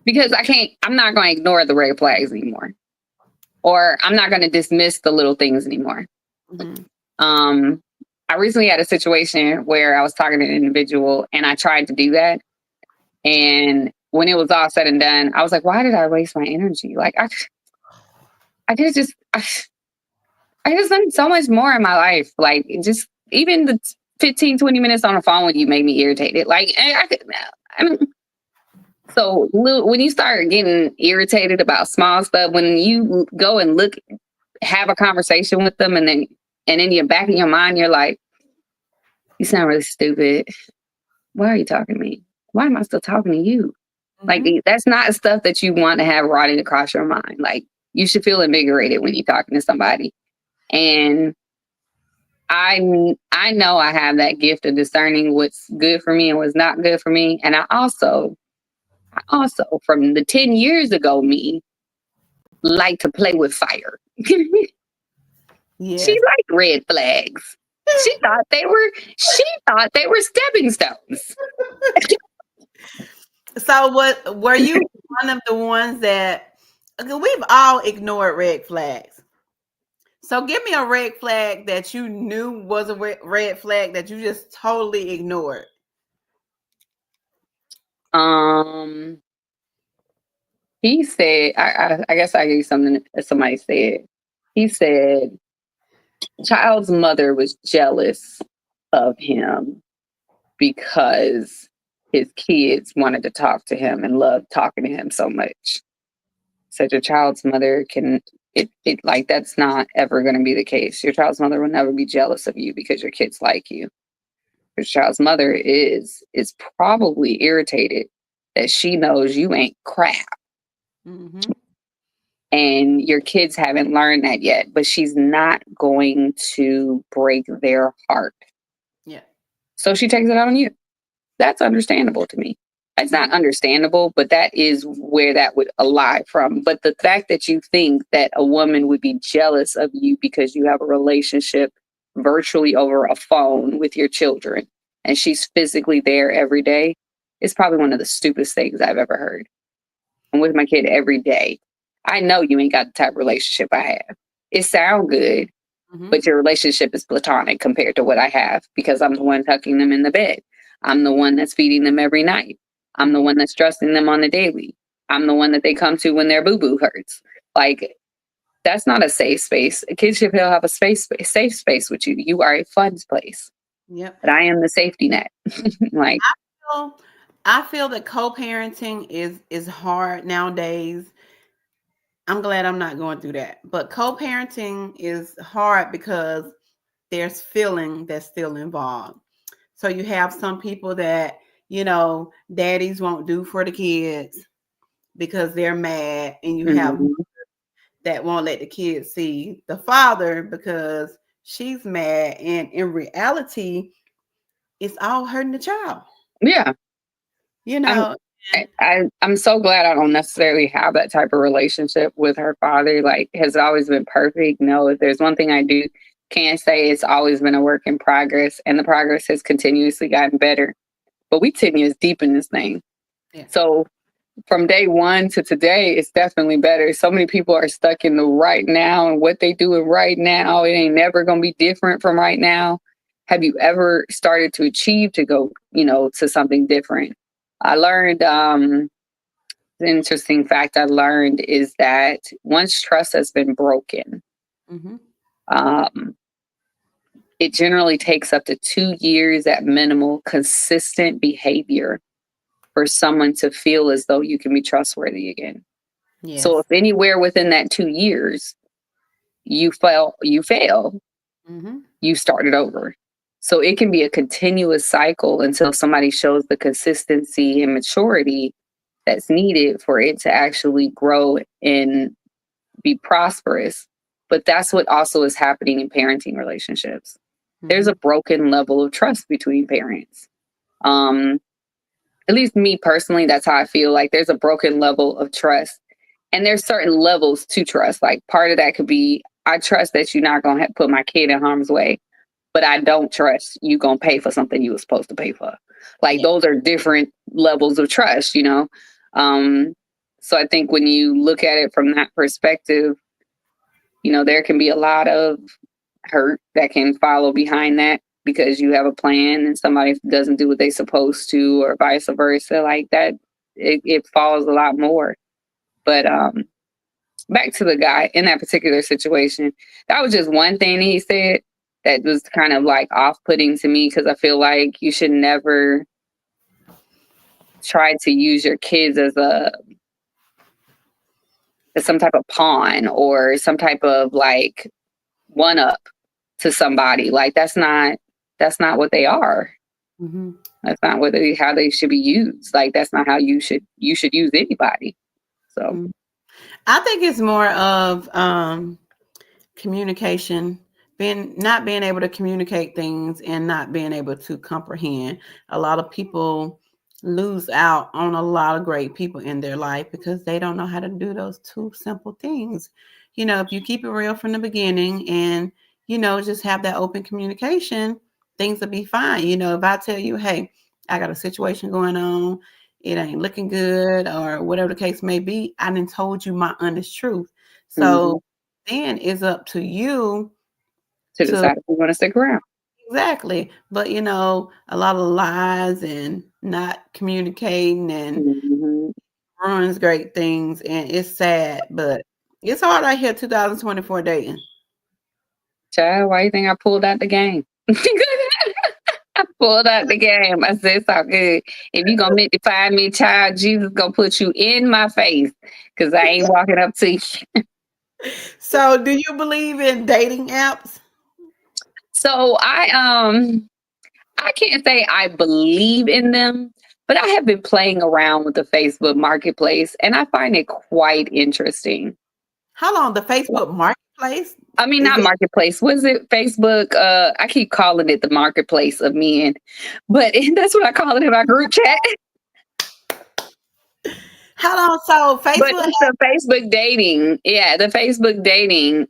Because I can't. I'm not going to ignore the red flags anymore, or I'm not going to dismiss the little things anymore. Hmm. Um, I recently had a situation where I was talking to an individual, and I tried to do that, and when it was all said and done, I was like, "Why did I waste my energy? Like I could have just I just done so much more in my life. Like just even the 15, 20 minutes on the phone with you made me irritated. Like I mean, so when you start getting irritated about small stuff, when you go and look, have a conversation with them, and then you're back in your mind, you're like, you sound really stupid. Why are you talking to me? Why am I still talking to you? Like Hmm. that's not stuff that you want to have rotting across your mind. Like you should feel invigorated when you're talking to somebody. And I know I have that gift of discerning what's good for me and what's not good for me. And I also from the 10 years ago me like to play with fire. She Yes. liked red flags. She thought they were stepping stones. So what were you one of the ones that okay, we've all ignored red flags. So give me a red flag that you knew was a red flag that you just totally ignored. Um he said I guess I gave something that somebody said. He said child's mother was jealous of him because his kids wanted to talk to him and loved talking to him so much. Said your child's mother can it like that's not ever going to be the case. Your child's mother will never be jealous of you because your kids like you. Your child's mother is probably irritated that she knows you ain't crap Hmm. and your kids haven't learned that yet, but she's not going to break their heart. Yeah. So she takes it out on you. That's understandable to me. It's not understandable, but that is where that would lie from. But the fact that you think that a woman would be jealous of you because you have a relationship virtually over a phone with your children and she's physically there every day, it's probably one of the stupidest things I've ever heard. I'm with my kid every day. I know you ain't got the type of relationship I have. It sound good, Hmm. but your relationship is platonic compared to what I have because I'm the one tucking them in the bed. I'm the one that's feeding them every night. I'm the Hmm. one that's dressing them on the daily. I'm the one that they come to when their boo boo hurts. Like, that's not a safe space. A kid should feel have a safe space with you. You are a fun place, Yep. but I am the safety net. Like, So I feel that co-parenting is hard nowadays. I'm glad I'm not going through that. But co-parenting is hard because there's feeling that's still involved. So you have some people that, daddies won't do for the kids because they're mad, and you have mhm. that won't let the kids see the father because she's mad. And in reality, it's all hurting the child, Yeah, you I'm. know. And I'm so glad I don't necessarily have that type of relationship with her father. Like, has it always been perfect? No. If there's one thing I do can say, it's always been a work in progress, and the progress has continuously gotten better. But we 10 years deep in this thing, yeah. so from day one to today, it's definitely better. So many people are stuck in the right now and what they doing right now. It ain't never gonna be different from right now. Have you ever started to achieve to go, to something different? I learned the interesting fact I learned is that once trust has been broken, Hmm. um, it generally takes up to 2 years at minimal consistent behavior for someone to feel as though you can be trustworthy again. So Yes. if anywhere within that 2 years you fail, Hmm. you start it over. So it can be a continuous cycle until somebody shows the consistency and maturity that's needed for it to actually grow and be prosperous. But that's what also is happening in parenting relationships. There's Hmm. a broken level of trust between parents. Um, at least me personally, that's how I feel. Like, there's a broken level of trust. And there's certain levels to trust. Like, part of that could be, I trust that you're not going to put my kid in harm's way, but I don't trust you going to pay for something you were supposed to pay for. Like, Yeah. those are different levels of trust. Um, so I think when you look at it from that perspective, there can be a lot of hurt that can follow behind that because you have a plan and somebody doesn't do what they're supposed to, or vice versa. Like that, it falls a lot more. But back to the guy in that particular situation, that was just one thing he said that was kind of like off putting to me because I feel like you should never try to use your kids as some type of pawn or some type of like one up to somebody. Like, that's not what they are. Hmm. That's not how they should be used. Like, that's not how you should use anybody. So I think it's more of communication, being not being able to communicate things and not being able to comprehend. A lot of people lose out on a lot of great people in their life because they don't know how to do those two simple things. If you keep it real from the beginning and just have that open communication, things will be fine. If I tell you, hey, I got a situation going on, it ain't looking good, or whatever the case may be, I done told you my honest truth. mhm, So then it's up to you to to decide if we want to stick around. exactly. But a lot of lies and not communicating and Mhm. ruins great things, and it's sad, but it's hard out here 2024 dating. Child, why you think I pulled out the game? I pulled out the game. I said, it's all good. If you gonna make me find me, child, Jesus gonna put you in my face because I ain't walking up to you. So do you believe in dating apps? So I can't say I believe in them, but I have been playing around with the Facebook marketplace and I find it quite interesting. How long the Facebook marketplace? I mean, Is not it marketplace. Was it Facebook? I keep calling it the marketplace of men, but that's what I call it in my group chat. how long? So But Facebook it's the Facebook dating. Yeah, the Facebook dating.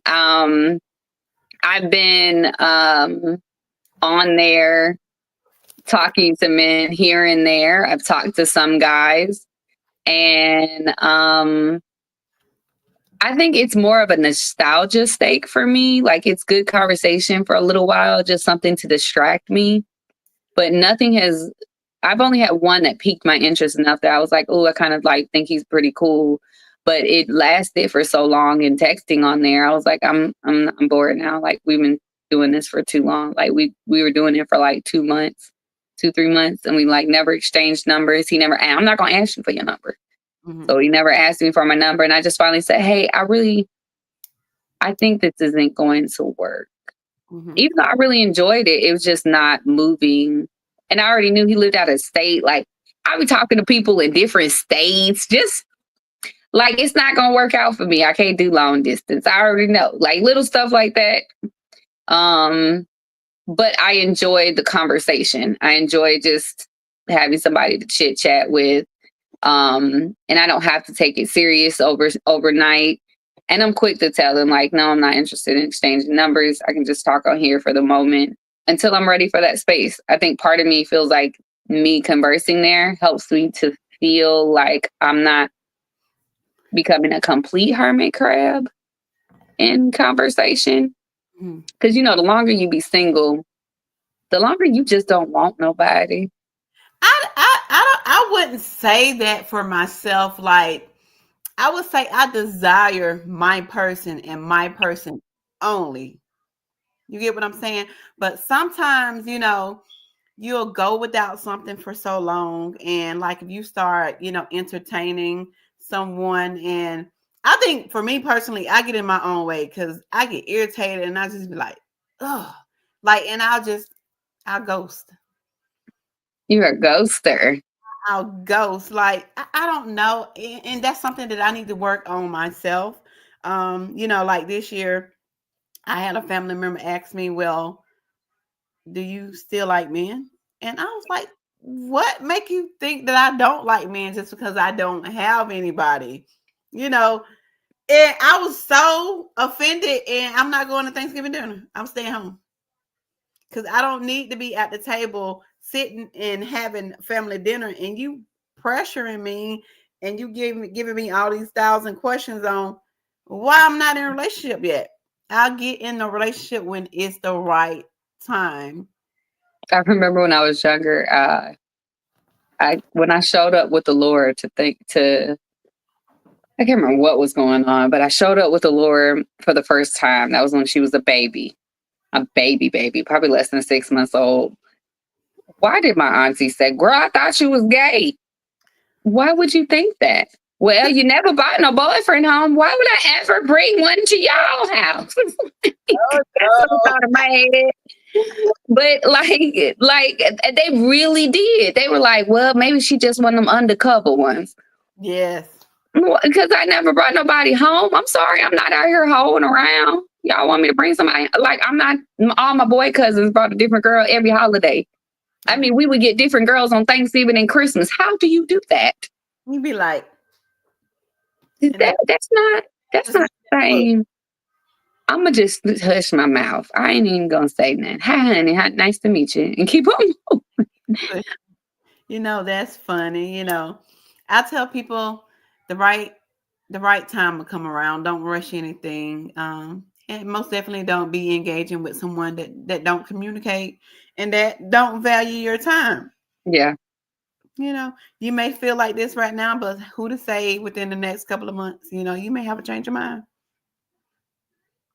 I've been on there talking to men here and there. I've talked to some guys, and I think it's more of a nostalgia stake for me. Like it's good conversation for a little while, just something to distract me. But nothing has. I've only had one that piqued my interest enough that I was like, oh, I kind of like think he's pretty cool. But it lasted for so long and texting on there. I was like, I'm bored now. Like we've been doing this for too long. Like we were doing it for like 2 months, 2, 3 months, and we like never exchanged numbers. He never. I'm not gonna ask you for your number. Mm-hmm. So he never asked me for my number. And I just finally said, hey, I think this isn't going to work. Mm-hmm. Even though I really enjoyed it, it was just not moving. And I already knew he lived out of state. Like I be talking to people in different states, just like it's not gonna work out for me. I can't do long distance. I already know. Like little stuff like that. But I enjoyed the conversation. I enjoyed just having somebody to chit chat with. And I don't have to take it serious overnight. And I'm quick to tell them like, no, I'm not interested in exchanging numbers. I can just talk on here for the moment until I'm ready for that space. I think part of me feels like me conversing there helps me to feel like I'm not becoming a complete hermit crab in conversation. Because, the longer you be single, the longer you just don't want nobody. I wouldn't say that for myself. Like, I would say I desire my person and my person only. You get what I'm saying? But sometimes, you'll go without something for so long. And like if you start, entertaining someone, and I think for me personally, I get in my own way because I get irritated and I just be like, oh, like, and I'll ghost. You're a ghoster. I'll ghost. Like, I don't know. And that's something that I need to work on myself. Like this year, I had a family member ask me, well, do you still like men? And I was like, what make you think that I don't like men just because I don't have anybody? And I was so offended, and I'm not going to Thanksgiving dinner. I'm staying home because I don't need to be at the table sitting and having family dinner and you pressuring me and you giving me all these thousand questions on why I'm not in a relationship yet. I'll get in the relationship when it's the right time. I remember when I was younger, when I showed up with the Lord I can't remember what was going on, but I showed up with the Lord for the first time. That was when she was a baby, probably less than 6 months old. Why did my auntie say, girl, I thought you was gay? Why would you think that? Well, you never brought no boyfriend home. Why would I ever bring one to y'all house? Oh, That's what I thought of my head. But like they really did. They were like, well, maybe she just one of them undercover ones. yes. Because I never brought nobody home. I'm sorry, I'm not out here hoeing around. Y'all want me to bring somebody? Like I'm not. All my boy cousins brought a different girl every holiday. I mean, we would get different girls on Thanksgiving and Christmas. How do you do that? You'd be like, That's not the same. I'ma just hush my mouth. I ain't even gonna say nothing. Hi, honey. Hi, nice to meet you. And keep on moving. that's funny. I tell people the right time will come around. Don't rush anything. And most definitely don't be engaging with someone that don't communicate and that don't value your time. Yeah. You may feel like this right now, but who to say within the next couple of months, you may have a change of mind.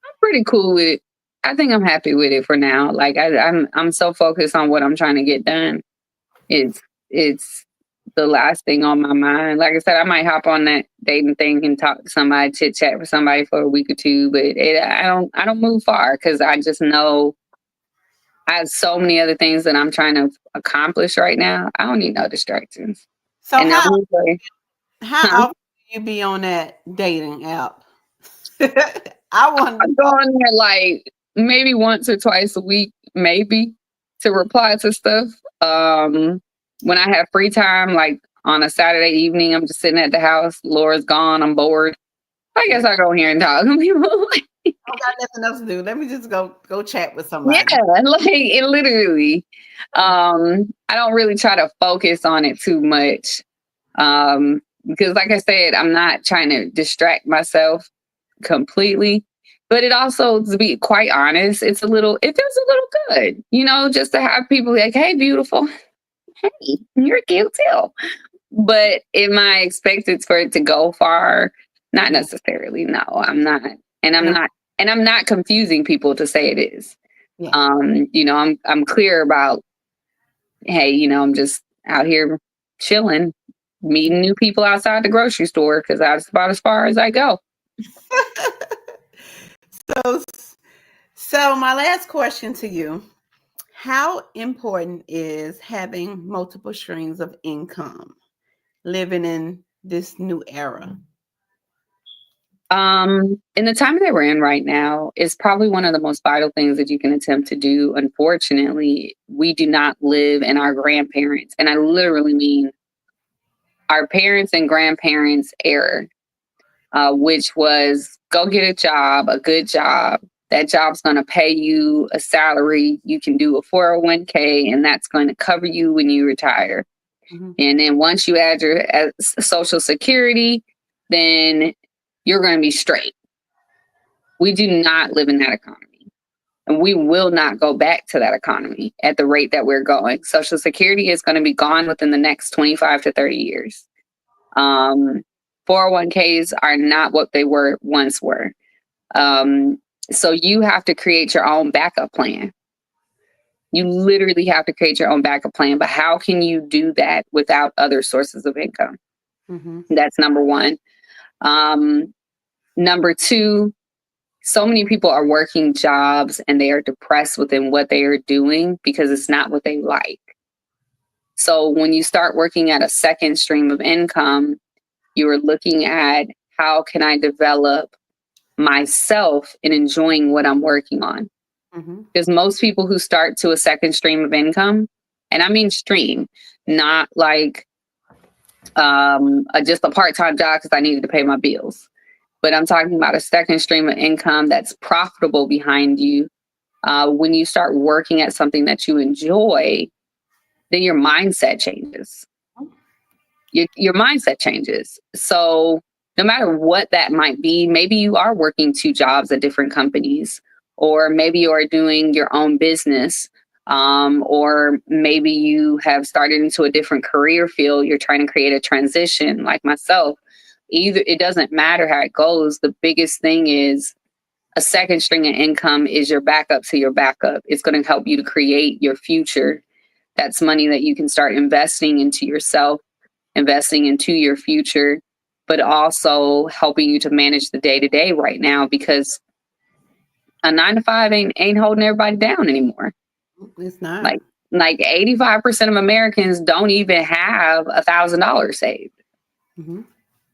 I'm pretty cool with it. I think I'm happy with it for now. Like I'm so focused on what I'm trying to get done. It's the last thing on my mind. Like I said, I might hop on that dating thing and talk to somebody, chit chat with somebody for a week or two, but I don't move far because I just know I have so many other things that I'm trying to accomplish right now. I don't need no distractions. So And how huh? often do you be on that dating app? I want I go on there like maybe once or twice a week, maybe to reply to stuff. When I have free time, like on a Saturday evening, I'm just sitting at the house. Laura's gone. I'm bored. I guess I go here and talk to people. I don't got nothing else to do. Let me just go chat with Yeah, somebody. like it literally. I don't really try to focus on it too much. Because like I said, I'm not trying to distract myself completely. But it also, to be quite honest, it feels a little good, just to have people like, hey, beautiful, hey, you're cute too. But am I expected for it to go far? Not No. necessarily. No, I'm not. And And I'm I'm, not and I'm not confusing people to say it is. yeah. I'm clear about, hey, I'm just out here chilling, meeting new people outside the grocery store because that's about as far as I go. so so my last question to you. How important is having multiple streams of income living in this new era? In the time that we're in right now is probably one of the most vital things that you can attempt to do. Unfortunately, we do not live in our grandparents, and I literally mean our parents and grandparents' era, which was go get a job, a good job. That job's going to pay you a salary. You can do a 401k, and that's going to cover you when you retire. Mhm. And then once you add your Social Security, then you're going to be straight. We do not live in that economy. And we will not go back to that economy at the rate that we're going. Social Security is going to be gone within the next 25 to 30 years. Um, 401ks are not what they were once were. Um, so you have to create your own backup plan. You literally have to create your own backup plan. But how can you do that without other sources of income? Mhm. That's number one. Um, Number two, so many people are working jobs and they are depressed within what they are doing because it's not what they like. So when you start working at a second stream of income, you are looking at how can I develop myself in enjoying what I'm working on. Mhm. Because most people who start to a second stream of income, and I mean stream, not like just a part-time job because I needed to pay my bills, but I'm talking about a second stream of income that's profitable behind you. When you start working at something that you enjoy, then your mindset changes. Your mindset changes. So no matter what that might be, maybe you are working two jobs at different companies, or maybe you are doing your own business, or maybe you have started into a different career field. You're trying to create a transition, like myself. Either it doesn't matter how it goes. The biggest thing is a second string of income is your backup to your backup. It's going to help you to create your future. That's money that you can start investing into yourself, investing into your future, but also helping you to manage the day to day right now because a 9 to 5 ain't holding everybody down anymore. It's not. Like 85% of Americans don't even have $1,000 saved. Mhm.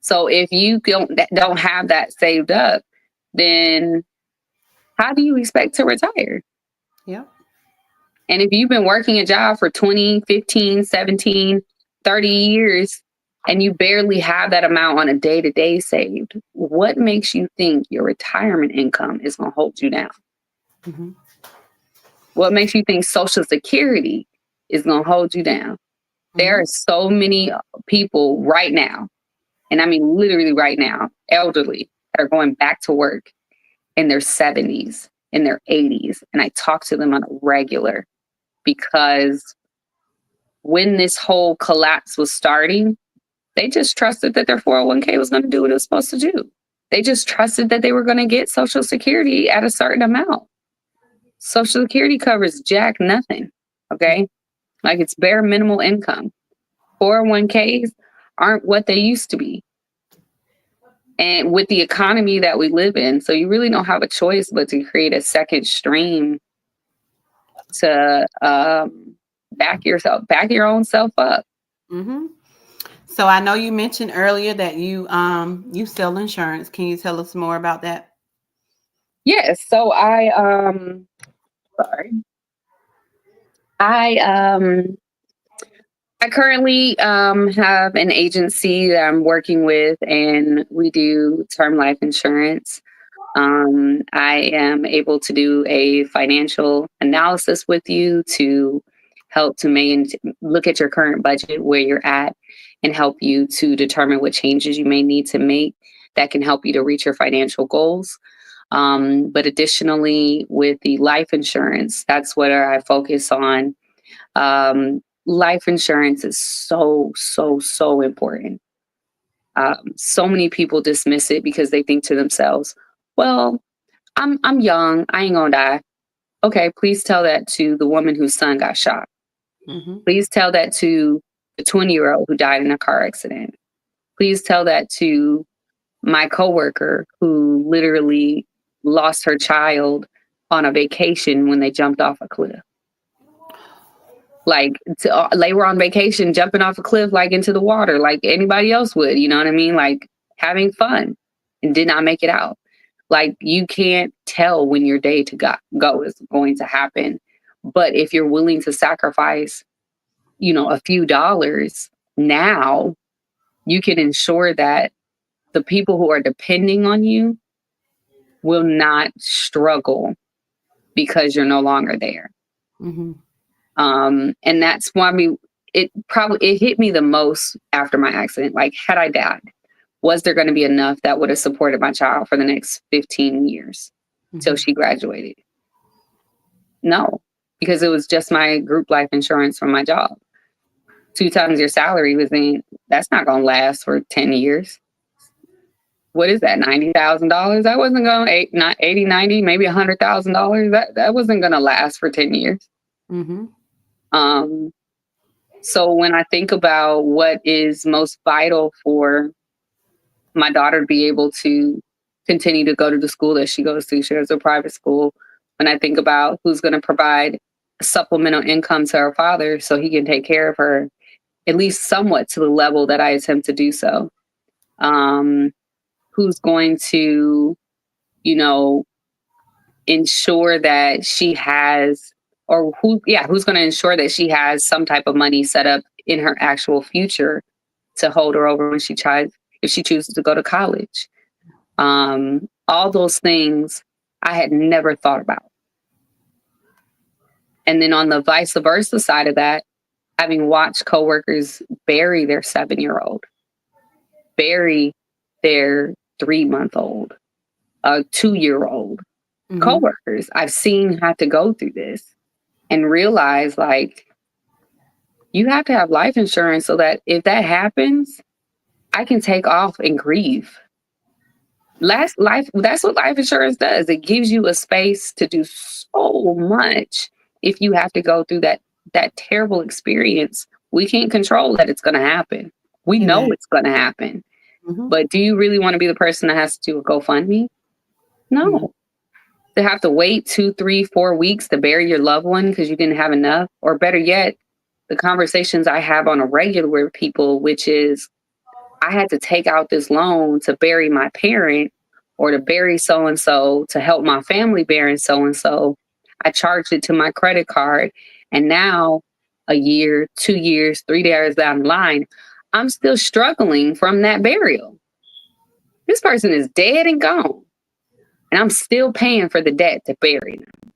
So if you don't have that saved up, then how do you expect to retire? Yep. And if you've been working a job for 20, 15, 17, 30 years, and you barely have that amount on a day to day saved, what makes you think your retirement income is going to hold you down? Mhm. What makes you think Social Security is going to hold you down? There Mhm. are so many people right now, and I mean literally right now, elderly, that are going back to work in their 70s, in their 80s. And I talk to them on a regular because when this whole collapse was starting, they just trusted that their 401k was going to do what it was supposed to do. They just trusted that they were going to get Social Security at a certain amount. Social Security covers jack nothing. Okay. Like it's bare minimal income. 401ks aren't what they used to be. And with the economy that we live in, so you really don't have a choice but to create a second stream to back your own self up. Mhm. So I know you mentioned earlier that you sell insurance. Can you tell us more about that? Yes. So sorry. I I currently have an agency that I'm working with, and we do term life insurance. I am able to do a financial analysis with you to help to look at your current budget, where you're at, and help you to determine what changes you may need to make that can help you to reach your financial goals. But additionally, with the life insurance, that's what I focus on. Life insurance is so, so, so important. So many people dismiss it because they think to themselves, well, I'm young, I ain't gonna die. Okay, please tell that to the woman whose son got shot. Mm-hmm. Please tell that to the 20-year-old who died in a car accident. Please tell that to my coworker who literally lost her child on a vacation when they jumped off a cliff. Like they were on vacation, jumping off a cliff, like into the water, like anybody else would. You know what I mean? Like having fun, and did not make it out. Like you can't tell when your day to go is going to happen. But if you're willing to sacrifice, a few dollars now, you can ensure that the people who are depending on you will not struggle because you're no longer there. Mm-hmm. And that's why it hit me the most after my accident. Like, had I died, was there going to be enough that would have supported my child for the next 15 years till she graduated? No, because it was just my group life insurance from my job. 2 times your salary that's not going to last for 10 years. What is that? $90,000? That wasn't going to 80, 90, maybe $100,000. That wasn't going to last for 10 years. Mm-hmm. So when I think about what is most vital for my daughter to be able to continue to go to the school that she goes to, she goes to a private school. When I think about who's going to provide supplemental income to her father so he can take care of her, at least somewhat to the level that I attempt to do so. Who's going to, ensure that she has, who's going to ensure that she has some type of money set up in her actual future to hold her over when if she chooses to go to college. All those things I had never thought about. And then on the vice versa side of that, having watched coworkers bury their 7-year-old, bury their 3-month-old, a 2-year-old, coworkers I've seen have to go through this and realize, like, you have to have life insurance so that if that happens, I can take off and grieve. That's what life insurance does. It gives you a space to do so much if you have to go through that terrible experience. We can't control that it's going to happen. We know it's going to happen. But do you really want to be the person that has to do a GoFundMe? No. To have to wait 2, 3, 4 weeks to bury your loved one because you didn't have enough, or better yet, the conversations I have on a regular with people, which is, I had to take out this loan to bury my parent or to bury so-and-so to help my family bury so-and-so. I charged it to my credit card. And now a year, 2 years, 3 years down the line, I'm still struggling from that burial. This person is dead and gone. And I'm still paying for the debt to bury them.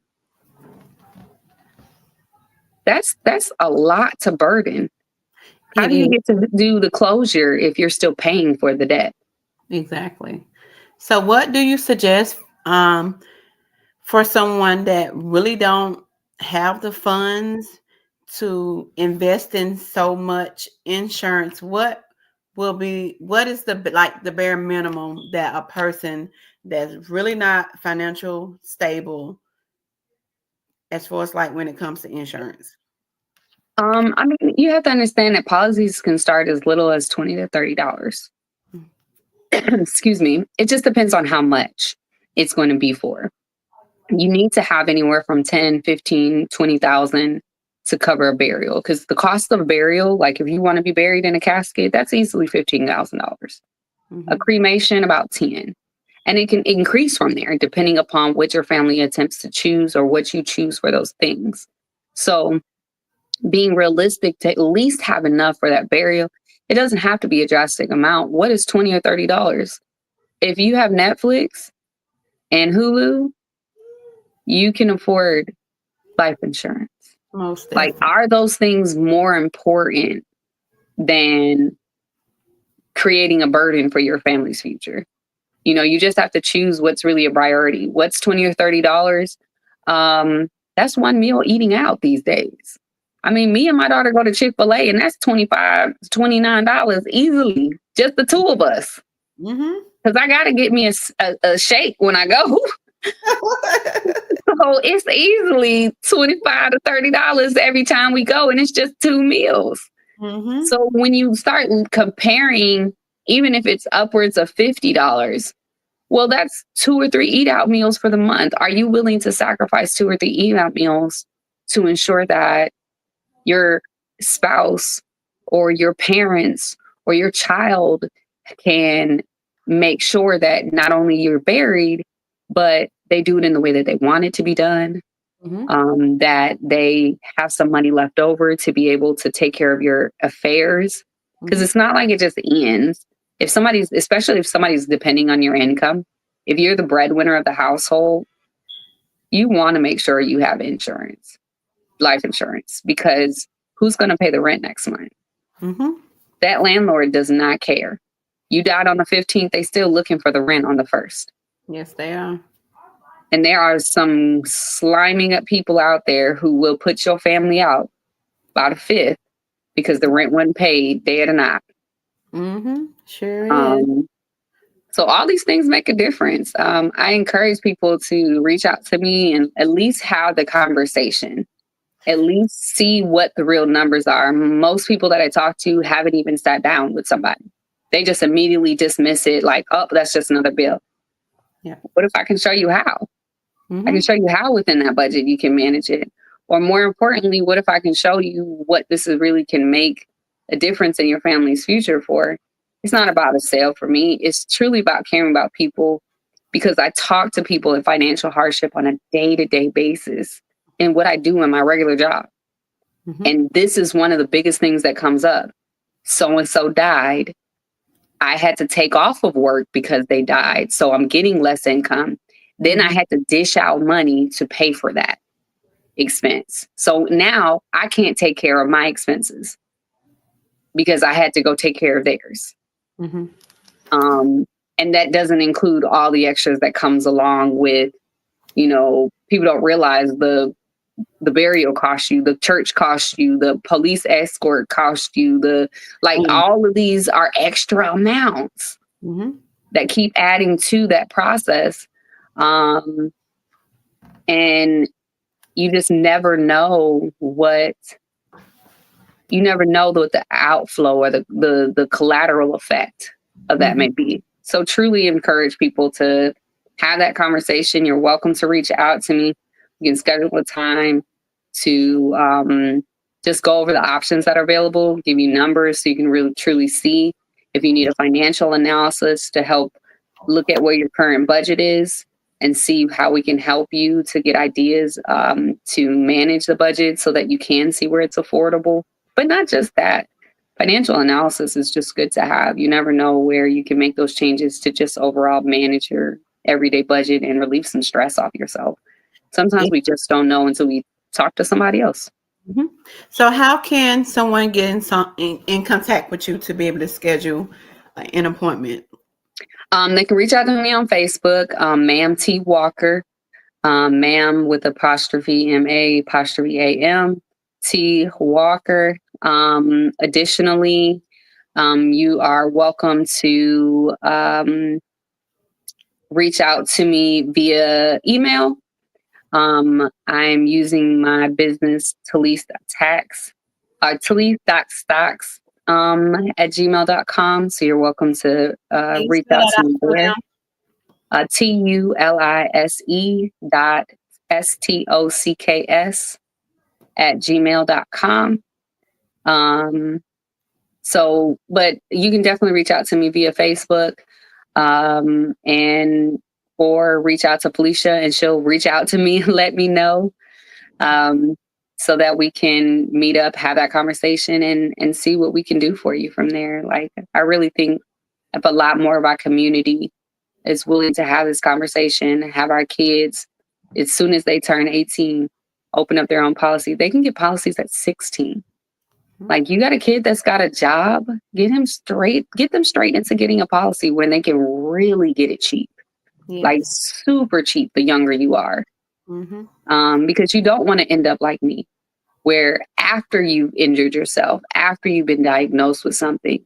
That's a lot to burden. How do you get to do the closure if you're still paying for the debt? Exactly. So what do you suggest for someone that really don't have the funds to invest in so much insurance? What is the bare minimum that a person that's really not financial stable, as far as like when it comes to insurance? I mean, you have to understand that policies can start as little as $20 to $30. Excuse me. It just depends on how much it's going to be for. You need to have anywhere from 10, 15, 20,000 to cover a burial, because the cost of a burial, like if you want to be buried in a casket, that's easily $15,000. A cremation, about 10. And it can increase from there depending upon what your family attempts to choose or what you choose for those things. So being realistic to at least have enough for that burial, it doesn't have to be a drastic amount. What is $20 or $30? If you have Netflix, and Hulu, you can afford life insurance. Most Like, definitely. are those things more important than creating a burden for your family's future? You know, you just have to choose what's really a priority. What's $20 or $30? That's one meal eating out these days. I mean, me and my daughter go to Chick-fil-A and that's $29 easily, just the two of us. Mm-hmm. Because I got to get me a shake when I go. So it's easily $25 to $30 every time we go, and it's just two meals. Mm-hmm. So when you start comparing, even if it's upwards of $50, well, that's two or three eat out meals for the month. Are you willing to sacrifice two or three eat out meals to ensure that your spouse or your parents or your child can make sure that not only you're buried, but they do it in the way that they want it to be done, Mm-hmm. that they have some money left over to be able to take care of your affairs. Because Mm-hmm. it's not like it just ends. If somebody's, especially if somebody's depending on your income, if you're the breadwinner of the household, you want to make sure you have insurance, life insurance, because who's going to pay the rent next month? Mm-hmm. That landlord does not care. You died on the 15th, they still looking for the rent on the 1st. Yes, they are. And there are some sliming up people out there who will put your family out by the 5th because the rent wasn't paid, dead or not. Mm-hmm. Sure is. Um, so all these things make a difference. I encourage people to reach out to me and at least have the conversation, at least see what the real numbers are. Most people that I talk to haven't even sat down with somebody. They just immediately dismiss it like, oh, that's just another bill. Yeah. What if I can show you how? I can Mm-hmm. show you how within that budget you can manage it. Or more importantly, what if I can show you what this is really can make a difference in your family's future for? It's not about a sale for me. It's truly about caring about people because I talk to people in financial hardship on a day-to-day basis in what I do in my regular job. Mm-hmm. And this is one of the biggest things that comes up. So and so died. I had to take off of work because they died. So I'm getting less income. Then I Mm-hmm. had to dish out money to pay for that expense. So now I can't take care of my expenses because I had to go take care of theirs. Mm-hmm. Um, and that doesn't include all the extras that comes along with, you know, people don't realize the burial cost you, the church cost you, the police escort cost you, the like all of these are extra amounts Mm-hmm. that keep adding to that process. Um, and you just never know what you never know what the outflow or the collateral effect of that Mm-hmm. may be. So truly encourage people to have that conversation. You're welcome to reach out to me. You can schedule a time to just go over the options that are available, give you numbers so you can really truly see if you need a financial analysis to help look at where your current budget is and see how we can help you to get ideas to manage the budget so that you can see where it's affordable. But not just that. Financial analysis is just good to have. You never know where you can make those changes to just overall manage your everyday budget and relieve some stress off yourself. Sometimes we just don't know until we talk to somebody else. Mm-hmm. So, how can someone get in contact with you to be able to schedule an appointment? They can reach out to me on Facebook, Ma'am T Walker, Ma'am with apostrophe MA apostrophe AM T Walker. Additionally, you are welcome to reach out to me via email. I'm using my business Tulisa Tax, Tulisa.stocks at gmail.com. So you're welcome to Can you reach spell out that to out me for there. them? TULISE.STOCKS at gmail.com. But you can definitely reach out to me via Facebook, and or reach out to Felicia and she'll reach out to me and let me know, um, so that we can meet up, have that conversation and see what we can do for you from there. Like, I really think if a lot more of our community is willing to have this conversation, have our kids, as soon as they turn 18, open up their own policy. They can get policies at 16. Like, you got a kid that's got a job, get them straight into getting a policy when they can really get it cheap, like Yes. super cheap the younger you are. Mm-hmm. Because you don't want to end up like me, where after you've injured yourself, after you've been diagnosed with something,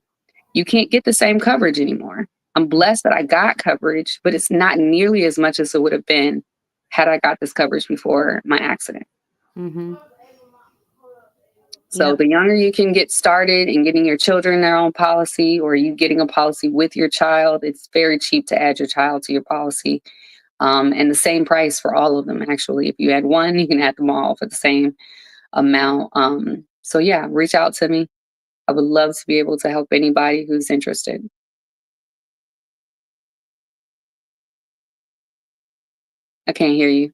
you can't get the same coverage anymore. I'm blessed that I got coverage, but it's not nearly as much as it would have been had I got this coverage before my accident. Mm-hmm. So Yep. the younger you can get started in getting your children their own policy, or you getting a policy with your child, it's very cheap to add your child to your policy. And the same price for all of them, actually. If you add one, you can add them all for the same amount. So yeah, reach out to me. I would love to be able to help anybody who's interested. I can't hear you.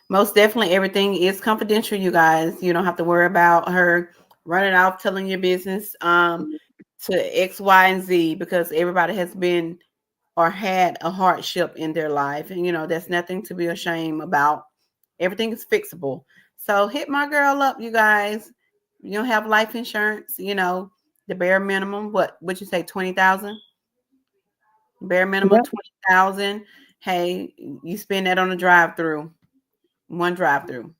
Most definitely, everything is confidential, you guys. You don't have to worry about her running off telling your business to X, Y, and Z, because everybody has been or had a hardship in their life. And, that's nothing to be ashamed about. Everything is fixable. So hit my girl up, you guys. You don't have life insurance, the bare minimum. What would you say, 20,000? Bare minimum Yep. 20,000. Hey, you spend that on a drive-through, one drive-through.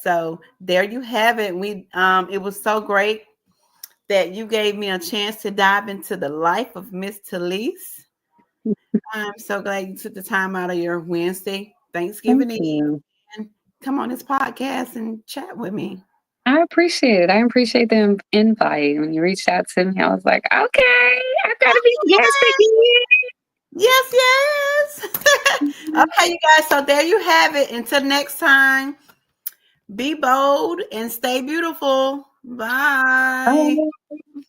So there you have it. It was so great that you gave me a chance to dive into the life of Miss Tulisa. I'm so glad you took the time out of your Wednesday Thank Thanksgiving Eve you. and come on this podcast and chat with me. I appreciate it. I appreciate the invite. When you reached out to me, I was like, okay, I've got to be guest Yes, yes. again. Okay, you guys. So there you have it. Until next time, be bold and stay beautiful. Bye. Bye.